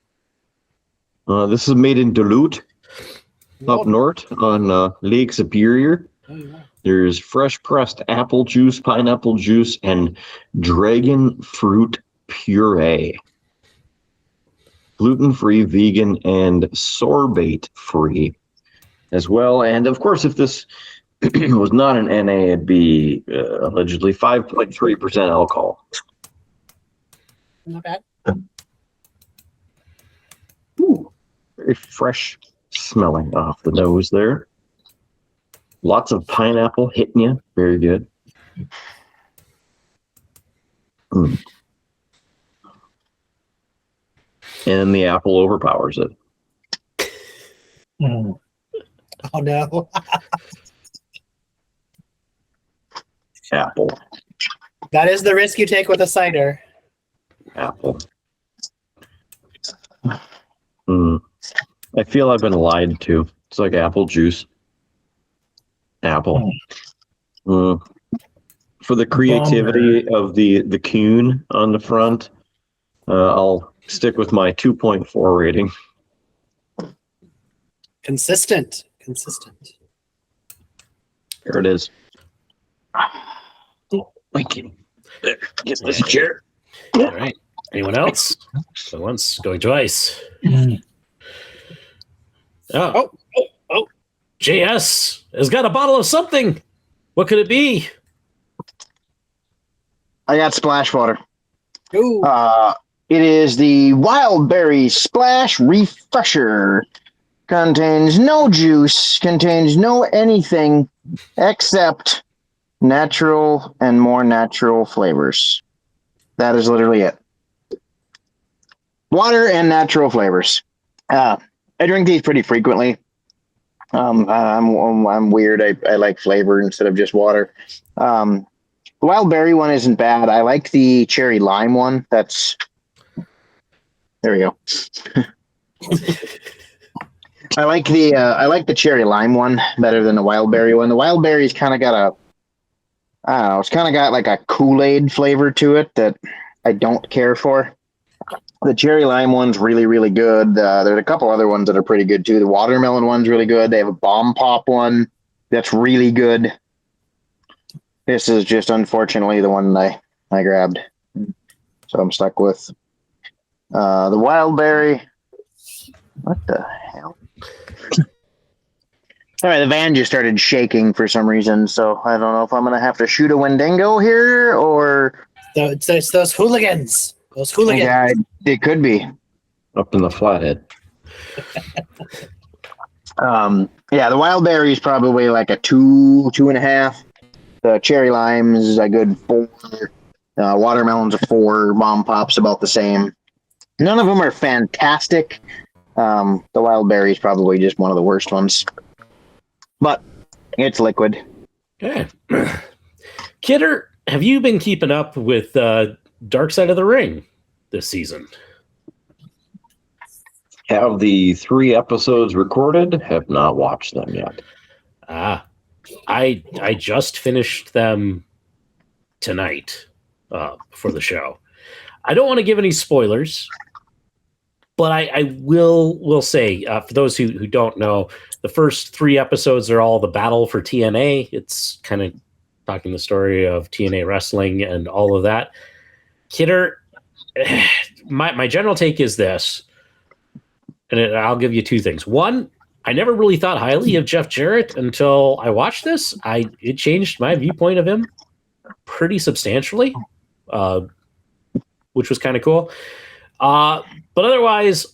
This is made in Duluth, up north on Lake Superior. There's fresh pressed apple juice, pineapple juice, and dragon fruit puree. Gluten-free, vegan, and sorbate-free as well. And of course, if this was not an NA, it'd be allegedly 5.3% alcohol. Not bad. Ooh, very fresh smelling off the nose there. Lots of pineapple hitting you. Very good. And the apple overpowers it. Oh no. Apple. That is the risk you take with a cider. Apple. I feel I've been lied to. It's like apple juice. Apple. For the creativity of the coon on the front, I'll stick with my 2.4 rating. Consistent. Here it is. Thank you. There, get this chair. All right. Anyone else? Going once, going twice. Oh. JS has got a bottle of something. What could it be? I got splash water. Ooh. It is the Wild Berry Splash Refresher. Contains no juice, contains no anything except natural and more natural flavors. That is literally it. Water and natural flavors. I drink these pretty frequently. I'm weird. I like flavor instead of just water. The wild berry one isn't bad. I like the cherry lime one. There we go. I like the cherry lime one better than the wild berry one. The wild berry's kind of got it's kind of got like a Kool-Aid flavor to it that I don't care for. The cherry lime one's really, really good. There's a couple other ones that are pretty good too. The watermelon one's really good. They have a bomb pop one that's really good. This is just unfortunately the one I grabbed. So I'm stuck with the wild berry. What the hell? All right, the van just started shaking for some reason, so I don't know if I'm going to have to shoot a Wendigo here or... So it's those hooligans. Those hooligans. Yeah, it could be. Up in the Flathead. Yeah, the wild berry is probably like a 2.5. The cherry lime is a good 4. Watermelon's a 4. Bomb pop's about the same. None of them are fantastic. The wild berry is probably just one of the worst ones. But it's liquid. Okay. Kidder, have you been keeping up with Darkside of the Ring this season? Have the 3 episodes recorded. Have not watched them yet. I just finished them tonight for the show. I don't want to give any spoilers, but I will say, for those who don't know, the first 3 episodes are all the battle for TNA. It's kind of talking the story of TNA wrestling and all of that. Kidder, my general take is this, and I'll give you 2 things. One, I never really thought highly of Jeff Jarrett until I watched this. It changed my viewpoint of him pretty substantially, which was kind of cool. But otherwise,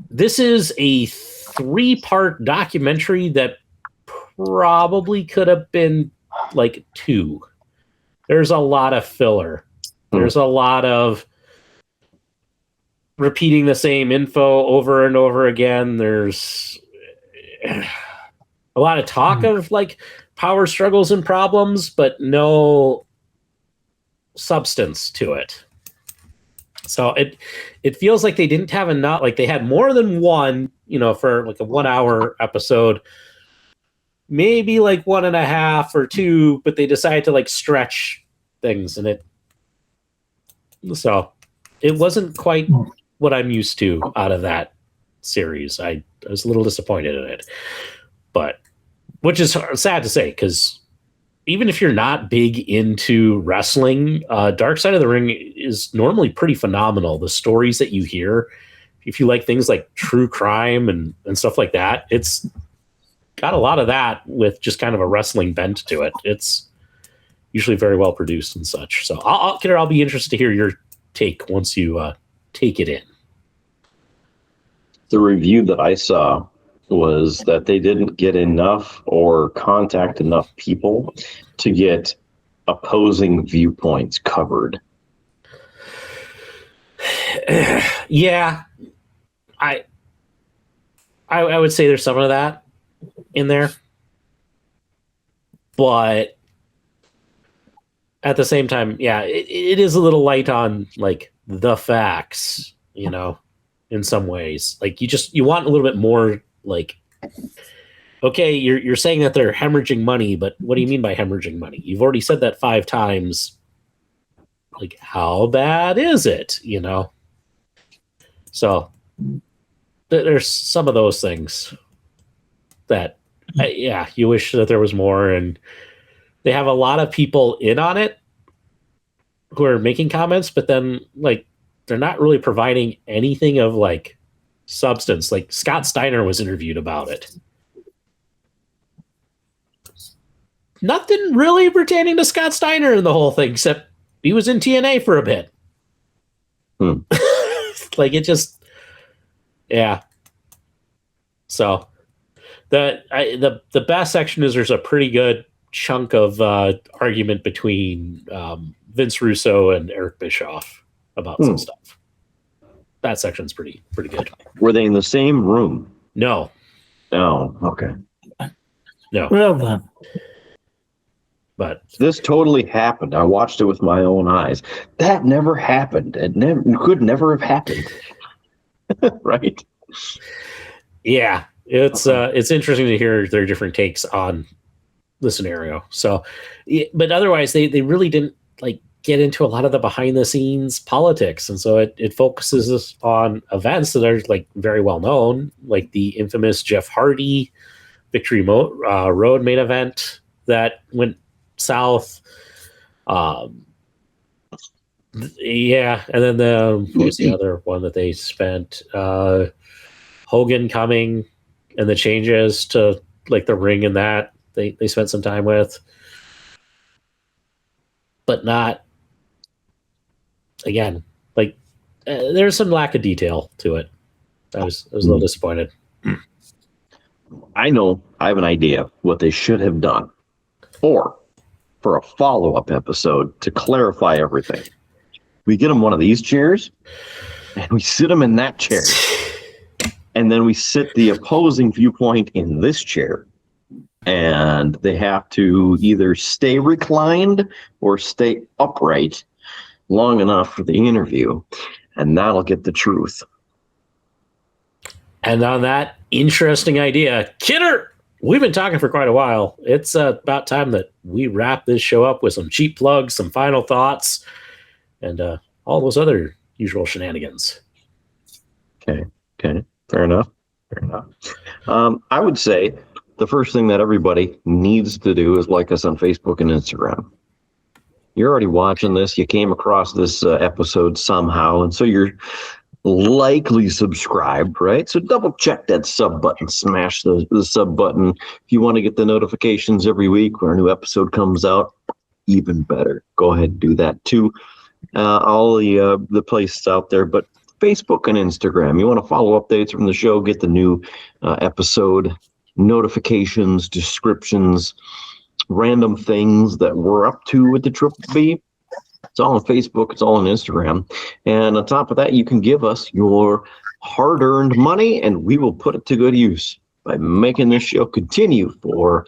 this is a 3-part documentary that probably could have been like 2. There's a lot of filler. There's a lot of repeating the same info over and over again. There's a lot of talk of like power struggles and problems, but no substance to it. So it feels like they didn't have enough, like they had more than one, for like a 1-hour episode, maybe like 1.5 or 2, but they decided to like stretch things so it wasn't quite what I'm used to out of that series. I was a little disappointed in it, but which is sad to say, because even if you're not big into wrestling, Darkside of the Ring is normally pretty phenomenal. The stories that you hear, if you like things like true crime and stuff like that, it's got a lot of that with just kind of a wrestling bent to it. It's usually very well produced and such. So I'll be interested to hear your take once you take it in. The review that I saw was that they didn't get enough or contact enough people to get opposing viewpoints covered. Yeah, I would say there's some of that in there, but at the same time, yeah, it is a little light on like the facts, in some ways. Like you want a little bit more. Like, okay, you're saying that they're hemorrhaging money, but what do you mean by hemorrhaging money? You've already said that 5 times. Like, how bad is it? So there's some of those things that Yeah, you wish that there was more, and they have a lot of people in on it who are making comments, but then like they're not really providing anything of like substance. Like Scott Steiner was interviewed about it. Nothing really pertaining to Scott Steiner in the whole thing, except he was in TNA for a bit. Like it just, yeah. So the best section is there's a pretty good chunk of argument between Vince Russo and Eric Bischoff about some stuff. That section's pretty good. Were they in the same room? No. Oh, okay. No. Well done. But This totally happened. I watched it with my own eyes. That never happened. It could never have happened. Right? yeah, it's interesting to hear their different takes on the scenario. So, but otherwise, they really didn't like get into a lot of the behind the scenes politics, and so it focuses on events that are like very well known, like the infamous Jeff Hardy Victory Road main event that went south. Yeah, and then what was the other one that they spent? Hogan coming and the changes to like the ring and that they spent some time with, but not again. Like there's some lack of detail to it. I was a little disappointed. I know. I have an idea what they should have done, or for a follow-up episode to clarify everything. We get them one of these chairs, and we sit them in that chair, and then we sit the opposing viewpoint in this chair, and they have to either stay reclined or stay upright long enough for the interview, and that'll get the truth. And on that interesting idea, Kidder, we've been talking for quite a while. It's about time that we wrap this show up with some cheap plugs, some final thoughts, and all those other usual shenanigans. Okay. Fair enough. I would say the first thing that everybody needs to do is like us on Facebook and Instagram. You're already watching this. You came across this episode somehow, and so you're likely subscribed, right? So double check that sub button, smash the sub button. If you want to get the notifications every week when a new episode comes out, even better. Go ahead and do that too. All the places out there, but Facebook and Instagram. You want to follow updates from the show, get the new episode notifications, descriptions, random things that we're up to with the Triple B. It's all on Facebook. It's all on Instagram. And on top of that, you can give us your hard-earned money, and we will put it to good use by making this show continue for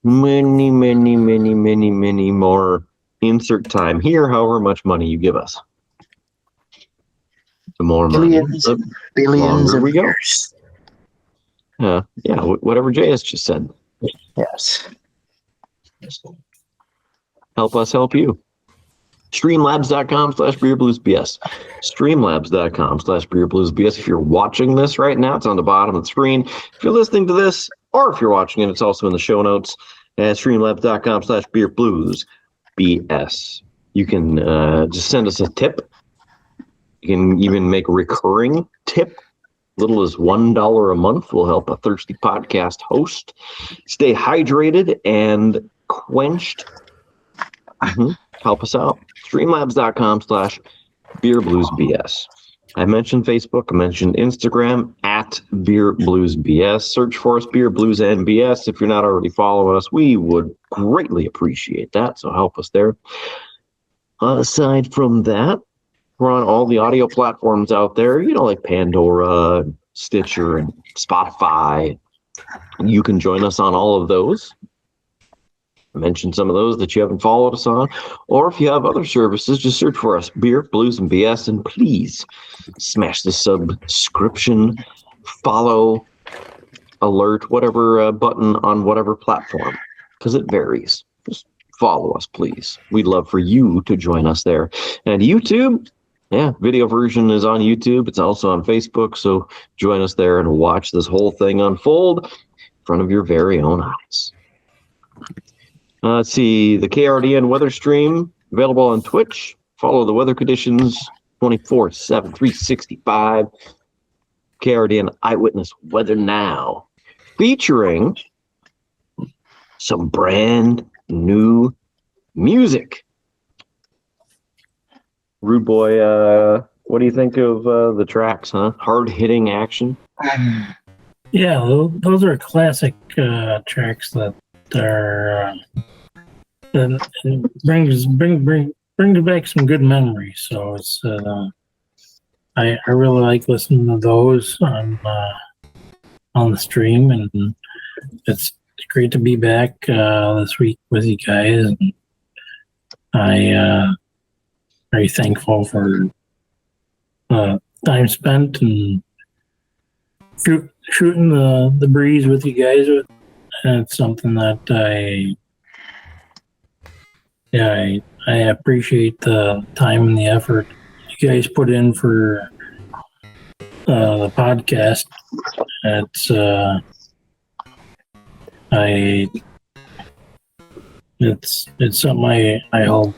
many, many, many, many, many more insert time here, however much money you give us. The more Billions longer of we go. years. Yeah, whatever Jay has just said. Yes. Help us help you. Streamlabs.com/beerbluesbs. Streamlabs.com/beerbluesbs. If you're watching this right now, it's on the bottom of the screen. If you're listening to this, or if you're watching it, it's also in the show notes at streamlabs.com/beerbluesbs. You can just send us a tip. You can even make a recurring tip. Little as $1 a month will help a thirsty podcast host stay hydrated and quenched. Help us out. Streamlabs.com/beerbluesbs. I mentioned Facebook. I mentioned Instagram at beerbluesbs. Search for us, Beer Blues and BS. If you're not already following us, we would greatly appreciate that. So help us there. Aside from that, we're on all the audio platforms out there, like Pandora, Stitcher, and Spotify. You can join us on all of those. I mentioned some of those that you haven't followed us on. Or if you have other services, just search for us, Beer, Blues, and BS, and please smash the subscription, follow, alert, whatever button on whatever platform, because it varies. Just follow us, please. We'd love for you to join us there. And YouTube, video version is on YouTube. It's also on Facebook, so join us there and watch this whole thing unfold. front of your very own eyes. Let's see, the KRDN weather stream available on Twitch. Follow the weather conditions 24/7, 365. KRDN Eyewitness Weather Now, featuring some brand new music. Rudeboy, what do you think of the tracks, huh? Hard-hitting action? Yeah, those are classic tracks that are that brings back some good memories. So it's I really like listening to those on the stream, and it's great to be back this week with you guys. And I very thankful for time spent and shooting the breeze with you guys. And it's something that I appreciate the time and the effort you guys put in for the podcast. It's something I hold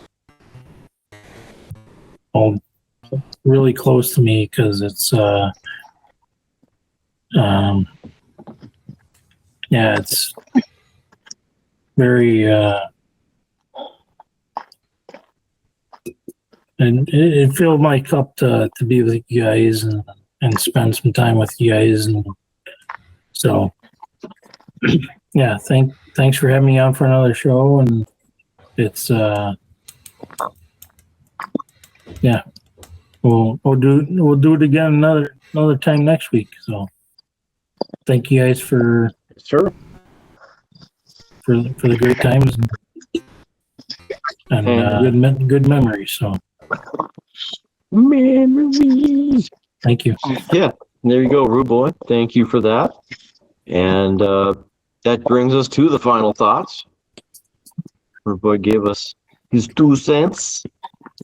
really close to me, because it's it's very and it filled my cup to be with you guys and spend some time with you guys. And so yeah, thanks for having me on for another show. And it's we'll do it again another time next week. So thank you guys for Sure. for the great times and good memories. So memories. Thank you. Yeah, there you go, Rude Boy. Thank you for that. And that brings us to the final thoughts. Rude Boy gave us his 2 cents,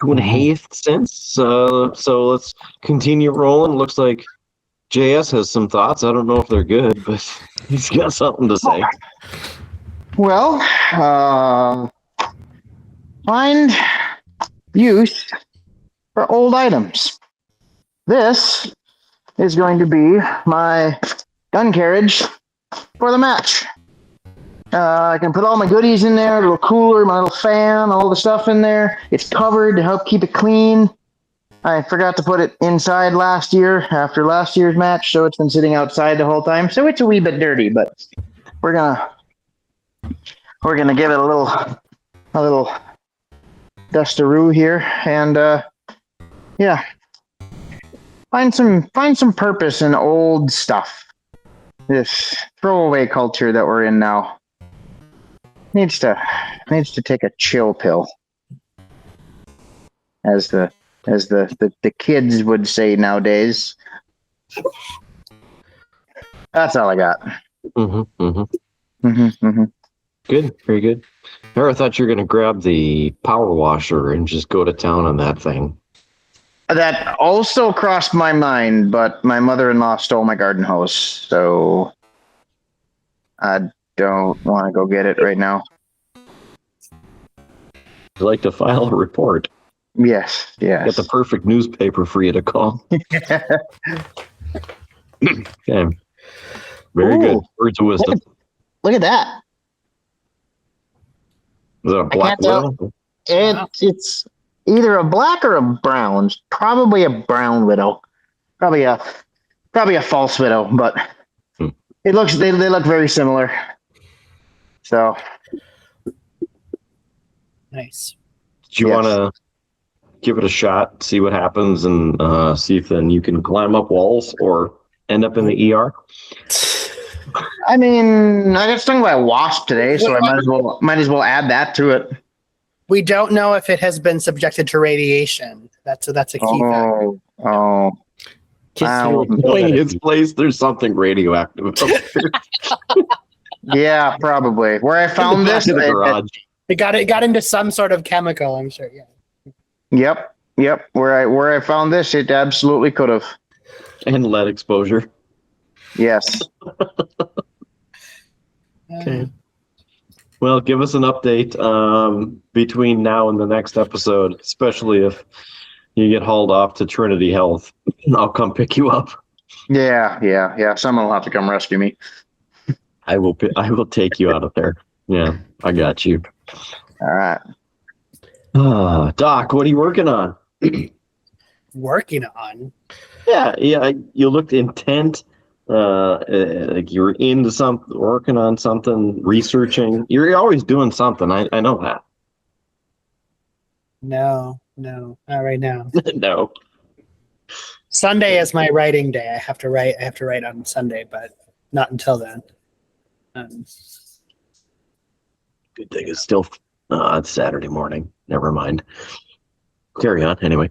2.5 cents. So let's continue rolling. Looks like JS has some thoughts. I don't know if they're good, but he's got something to say. Well, find use for old items. This is going to be my gun carriage for the match. I can put all my goodies in there, a little cooler, my little fan, all the stuff in there. It's covered to help keep it clean. I forgot to put it inside last year after last year's match, so it's been sitting outside the whole time. So it's a wee bit dirty, but we're gonna give it a little dustaroo here, and yeah, find some purpose in old stuff. This throwaway culture that we're in now needs to take a chill pill, as the kids would say nowadays. That's all I got. Good, very good. I thought you were going to grab the power washer and just go to town on that thing. That also crossed my mind, but my mother-in-law stole my garden hose, so I don't want to go get it right now. I'd like to file a report. Yes. Got the perfect newspaper for you to call. Okay. Very good. Words of wisdom. Look at that. Is that a black widow? It's either a black or a brown. Probably a brown widow. Probably a false widow, but they look very similar. So nice. Do you want to give it a shot, see what happens, and see if then you can climb up walls or end up in the ER? I mean, I got stung by a wasp today, so I might as well add that to it. We don't know if it has been subjected to radiation. That's a key factor. Knowing its place, there's something radioactive up there. Yeah, probably. Where I found this, in the garage. It got into some sort of chemical, I'm sure. Yeah. Yep. Where I found this, it absolutely could have. And lead exposure. Yes. Okay. Well, give us an update between now and the next episode, especially if you get hauled off to Trinity Health. I'll come pick you up. Yeah. Someone will have to come rescue me. I will take you out of there. Yeah, I got you. All right. Doc, what are you working on? Working on? Yeah. You looked intent. Like you were into something, working on something, researching. You're always doing something. I know that. No, not right now. No. Sunday is my writing day. I have to write on Sunday, but not until then. Good thing it's still it's Saturday morning. Never mind. Carry on anyway.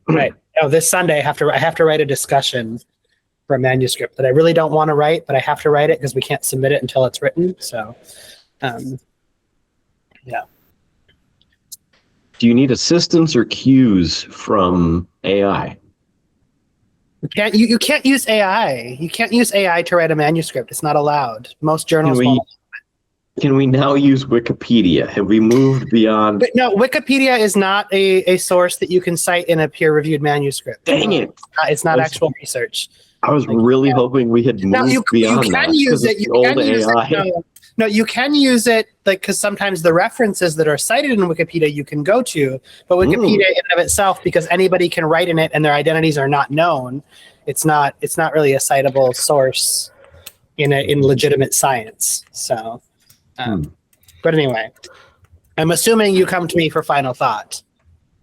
Right. Oh, this Sunday I have to write a discussion for a manuscript that I really don't want to write, but I have to write it because we can't submit it until it's written. So, yeah. Do you need assistance or cues from AI? You can't use AI. You can't use AI to write a manuscript. It's not allowed. Most journals won't. Can we now use Wikipedia? Have we moved beyond? But no, Wikipedia is not a source that you can cite in a peer-reviewed manuscript. Dang it! It's not actual research. I was really hoping we had moved beyond you that. can use it. You can use AI. it. No, you can use it because sometimes the references that are cited in Wikipedia you can go to, but Wikipedia in and of itself, because anybody can write in it and their identities are not known, it's not really a citable source in legitimate science. So, but anyway, I'm assuming you come to me for final thought.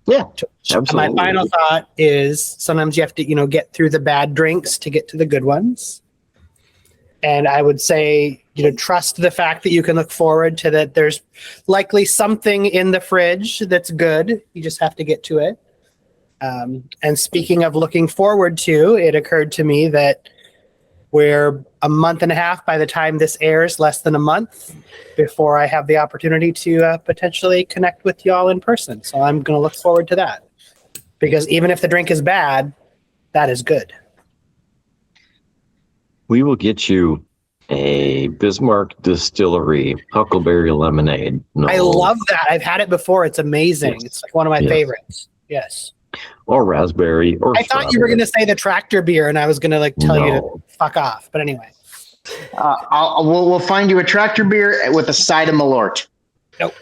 Yeah, absolutely. My final thought is sometimes you have to, get through the bad drinks to get to the good ones. And I would say, trust the fact that you can look forward to that. There's likely something in the fridge that's good. You just have to get to it. And speaking of looking forward to, it occurred to me that we're a month and a half by the time this airs, less than a month before I have the opportunity to potentially connect with y'all in person. So I'm going to look forward to that, because even if the drink is bad, that is good. We will get you a Bismarck Distillery Huckleberry Lemonade. No. I love that. I've had it before. It's amazing. Yes. It's like one of my favorites. Yes. Or raspberry. Or I thought you were going to say the tractor beer, and I was going to tell you to fuck off. But anyway. We'll find you a tractor beer with a side of Malört. Nope.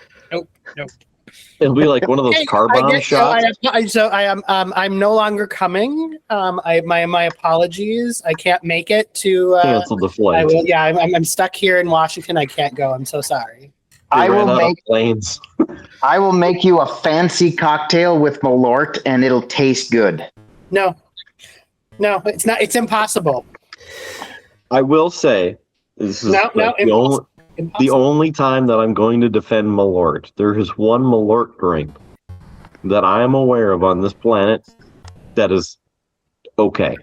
It'll be like one of those car bomb shots. I'm no longer coming. My apologies. I can't make it to cancel the flight. I'm stuck here in Washington. I can't go. I'm so sorry. I will make you a fancy cocktail with Malört, and it'll taste good. No, it's not. It's impossible. I will say this is the only time that I'm going to defend Malört. There is one Malört drink that I am aware of on this planet that is okay.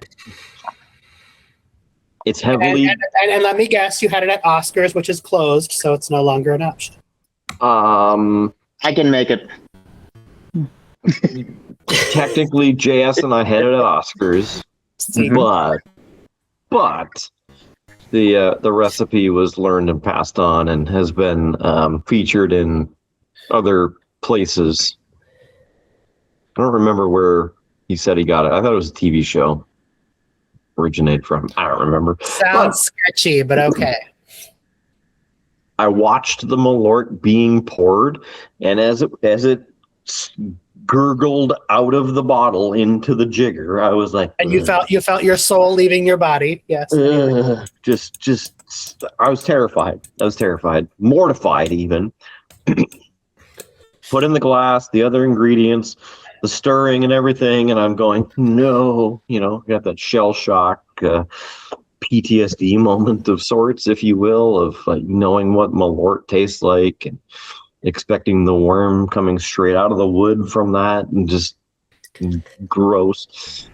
It's heavily... And let me guess, you had it at Oscars, which is closed, so it's no longer an option. I can make it. Technically, JS and I had it at Oscars, but the recipe was learned and passed on and has been featured in other places. I don't remember where he said he got it. I thought it was a TV show originated from. I don't remember. Sounds sketchy, but okay. I watched the Malört being poured, and as it gurgled out of the bottle into the jigger, I was like, and you felt your soul leaving your body. Yes. Just I was terrified. Mortified even. Put in the glass, the other ingredients, the stirring and everything, and I'm going, no, got that shell shock, PTSD moment of sorts, if you will, of knowing what Malört tastes like and expecting the worm coming straight out of the wood from that, and just gross.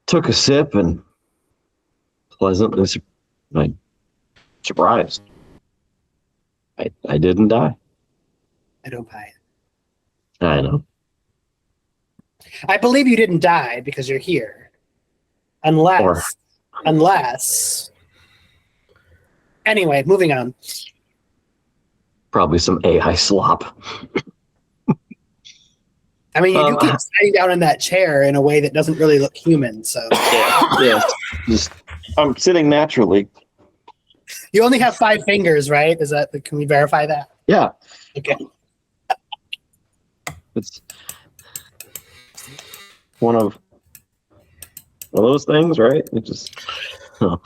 Took a sip and pleasantly surprised. I didn't die. I don't buy it. I know. I believe you didn't die because you're here. Unless. Anyway, moving on. probably some AI slop. I mean, you do keep sitting down in that chair in a way that doesn't really look human. So Yeah, just I'm sitting naturally. you only have 5 fingers, right? Is that? Can we verify that? Yeah, Okay. it's one of those things, right? It just. Oh.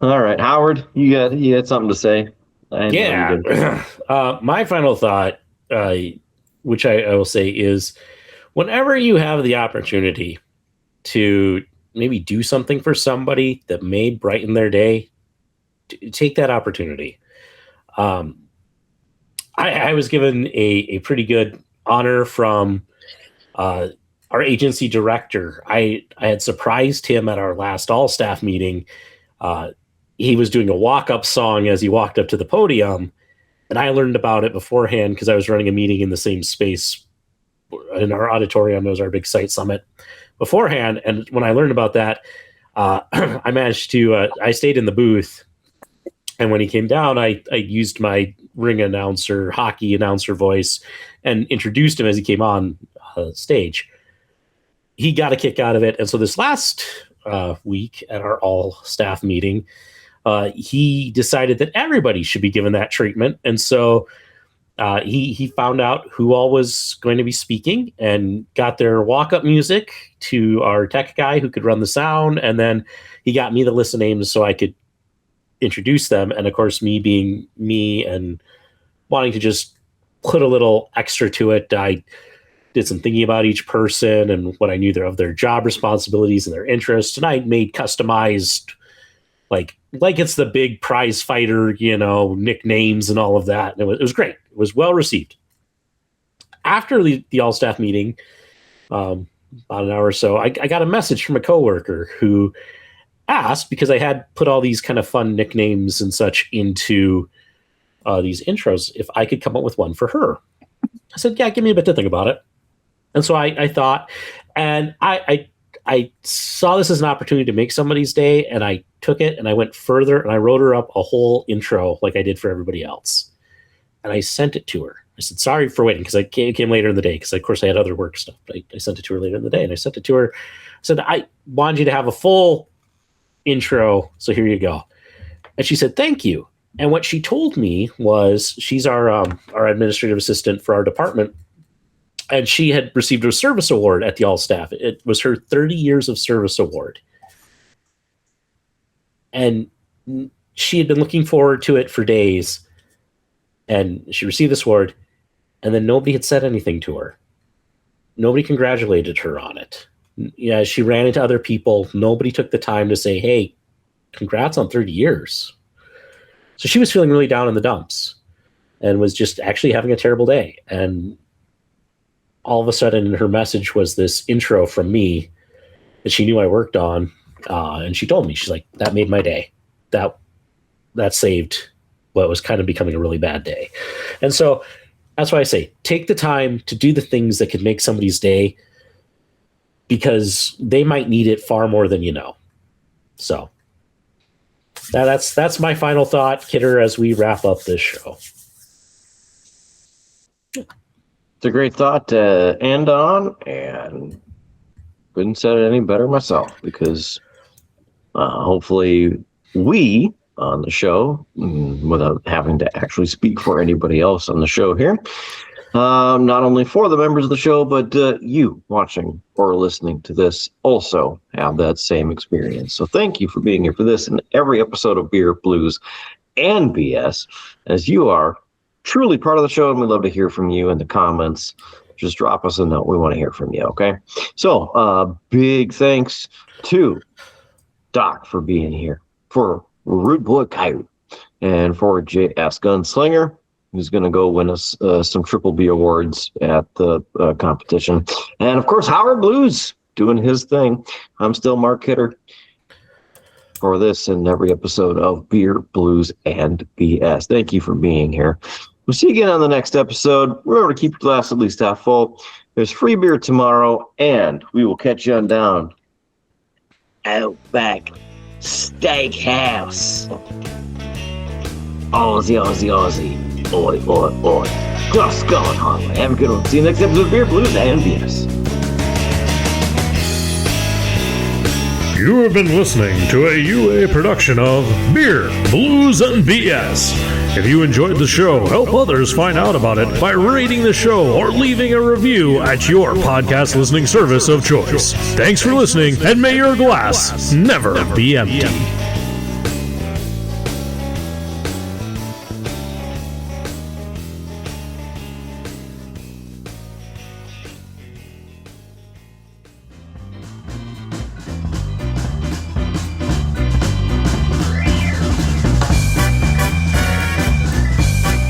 All right, Howard, you had something to say. I know you did. My final thought, which I will say, is whenever you have the opportunity to maybe do something for somebody that may brighten their day, take that opportunity. I was given a pretty good honor from our agency director. I had surprised him at our last all-staff meeting. He was doing a walk-up song as he walked up to the podium, and I learned about it beforehand because I was running a meeting in the same space in our auditorium. It was our big site summit beforehand, and when I learned about that, I managed to I stayed in the booth, and when he came down, I used my ring announcer, hockey announcer voice and introduced him as he came on stage. He got a kick out of it, and so this last week at our all-staff meeting, he decided that everybody should be given that treatment. And so he found out who all was going to be speaking and got their walk-up music to our tech guy who could run the sound. And then he got me the list of names so I could introduce them. And of course, me being me and wanting to just put a little extra to it, I did some thinking about each person and what I knew of their job responsibilities and their interests. And I made customized, like it's the big prize fighter, nicknames and all of that. And it was great. It was well received. After the all-staff meeting, about an hour or so, I got a message from a coworker who asked, because I had put all these kind of fun nicknames and such into these intros, if I could come up with one for her. I said, yeah, give me a bit to think about it. And so I thought, and I saw this as an opportunity to make somebody's day, and I took it and I went further and I wrote her up a whole intro like I did for everybody else. And I sent it to her. I said, sorry for waiting, because I came later in the day, because of course I had other work stuff. But I sent it to her later in the day, and I sent it to her. I said, I wanted you to have a full intro, so here you go. And she said, thank you. And what she told me was, she's our administrative assistant for our department, and she had received a service award at the all-staff. It was her 30 years of service award. And she had been looking forward to it for days. And she received this award, and then nobody had said anything to her. Nobody congratulated her on it. Yeah, she ran into other people. Nobody took the time to say, hey, congrats on 30 years. So she was feeling really down in the dumps and was just actually having a terrible day. And all of a sudden, her message was this intro from me that she knew I worked on. And she told me, she's like, that made my day. That saved what was kind of becoming a really bad day. And so that's why I say, take the time to do the things that could make somebody's day, because they might need it far more than you know. So that's my final thought, Kidder, as we wrap up this show. It's a great thought to end on, and couldn't say it any better myself, because hopefully we on the show, without having to actually speak for anybody else on the show here, not only for the members of the show, but you watching or listening to this also have that same experience. So thank you for being here for this and every episode of Beer, Blues, and BS, as you are truly part of the show, and we'd love to hear from you in the comments. Just drop us a note. We want to hear from you, okay? So big thanks to Doc for being here, for Rudeboy Kyle, and for JS Gunslinger, who's going to go win us some Triple B awards at the competition. And, of course, Howard Blues doing his thing. I'm still Mark Kidder for this and every episode of Beer, Blues, and BS. Thank you for being here. We'll see you again on the next episode. Remember to keep your glass at least half full. There's free beer tomorrow, and we will catch you on down Outback Steakhouse. Aussie, Aussie, Aussie. Oi, oi, oi. Just going on. Have a good one. See you next episode of Beer, Blues, and BS. You have been listening to a UA production of Beer, Blues, and BS. If you enjoyed the show, help others find out about it by rating the show or leaving a review at your podcast listening service of choice. Thanks for listening, and may your glass never be empty.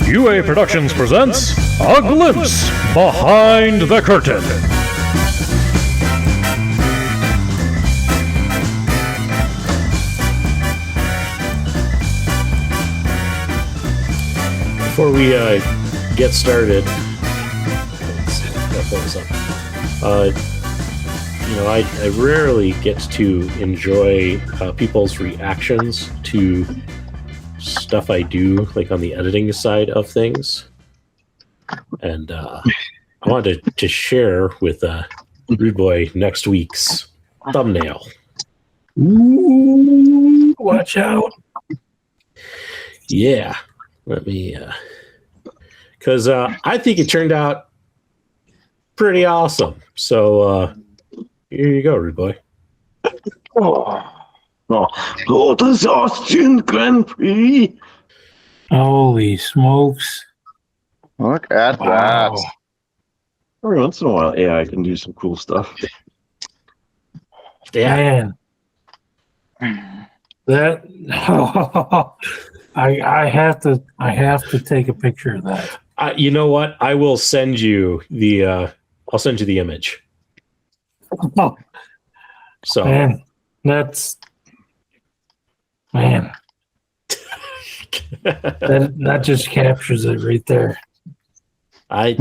UA Productions presents A Glimpse Behind the Curtain. Before we get started, I rarely get to enjoy people's reactions to stuff I do, like on the editing side of things, and I wanted to share with Rudeboy next week's thumbnail. Ooh, watch out! Yeah, let me, because I think it turned out pretty awesome. So here you go, Rudeboy. Oh, das Austrian Grand Prix. Holy smokes! Look at Wow. that. Every once in a while, AI can do some cool stuff. Yeah, Man, that I have to take a picture of that. you know what? I will send you the. I'll send you the image. Oh, So man, man, that just captures it right there. I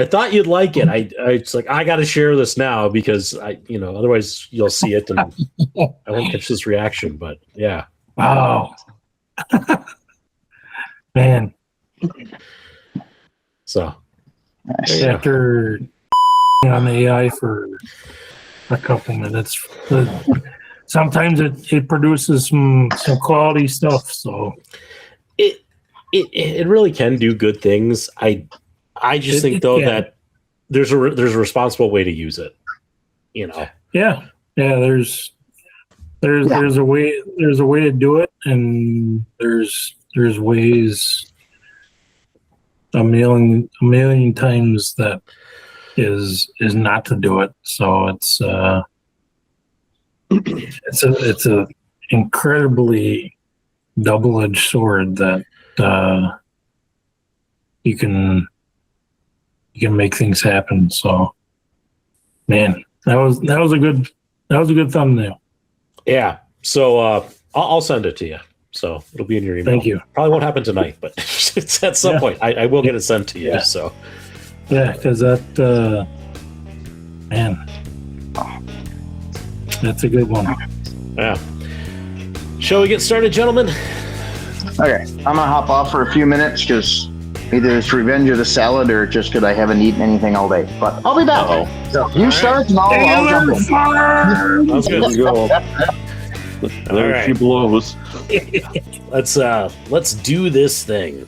thought you'd like it. It's like I got to share this now because otherwise you'll see it and I won't catch this reaction. But yeah, Wow, man. so After on the AI for a couple minutes, sometimes it produces some quality stuff. So it really can do good things. I just think though that there's a responsible way to use it. yeah. There's a way to do it, and there's ways a million times that is not to do it. So it's a incredibly double-edged sword that you can make things happen. So man, that was a good thumbnail. Yeah. So I'll send it to you. So it'll be in your email. Thank you. Probably won't happen tonight, but it's at some point. I will get it sent to you. Yeah. So Yeah, because that man, that's a good one. yeah. Shall we get started, gentlemen? Okay, I'm gonna hop off for a few minutes because either it's revenge of the salad or just because I haven't eaten anything all day. But I'll be back. So you start and I'll jump in. Sounds good. There you go. There right. she blows. Let's do this thing.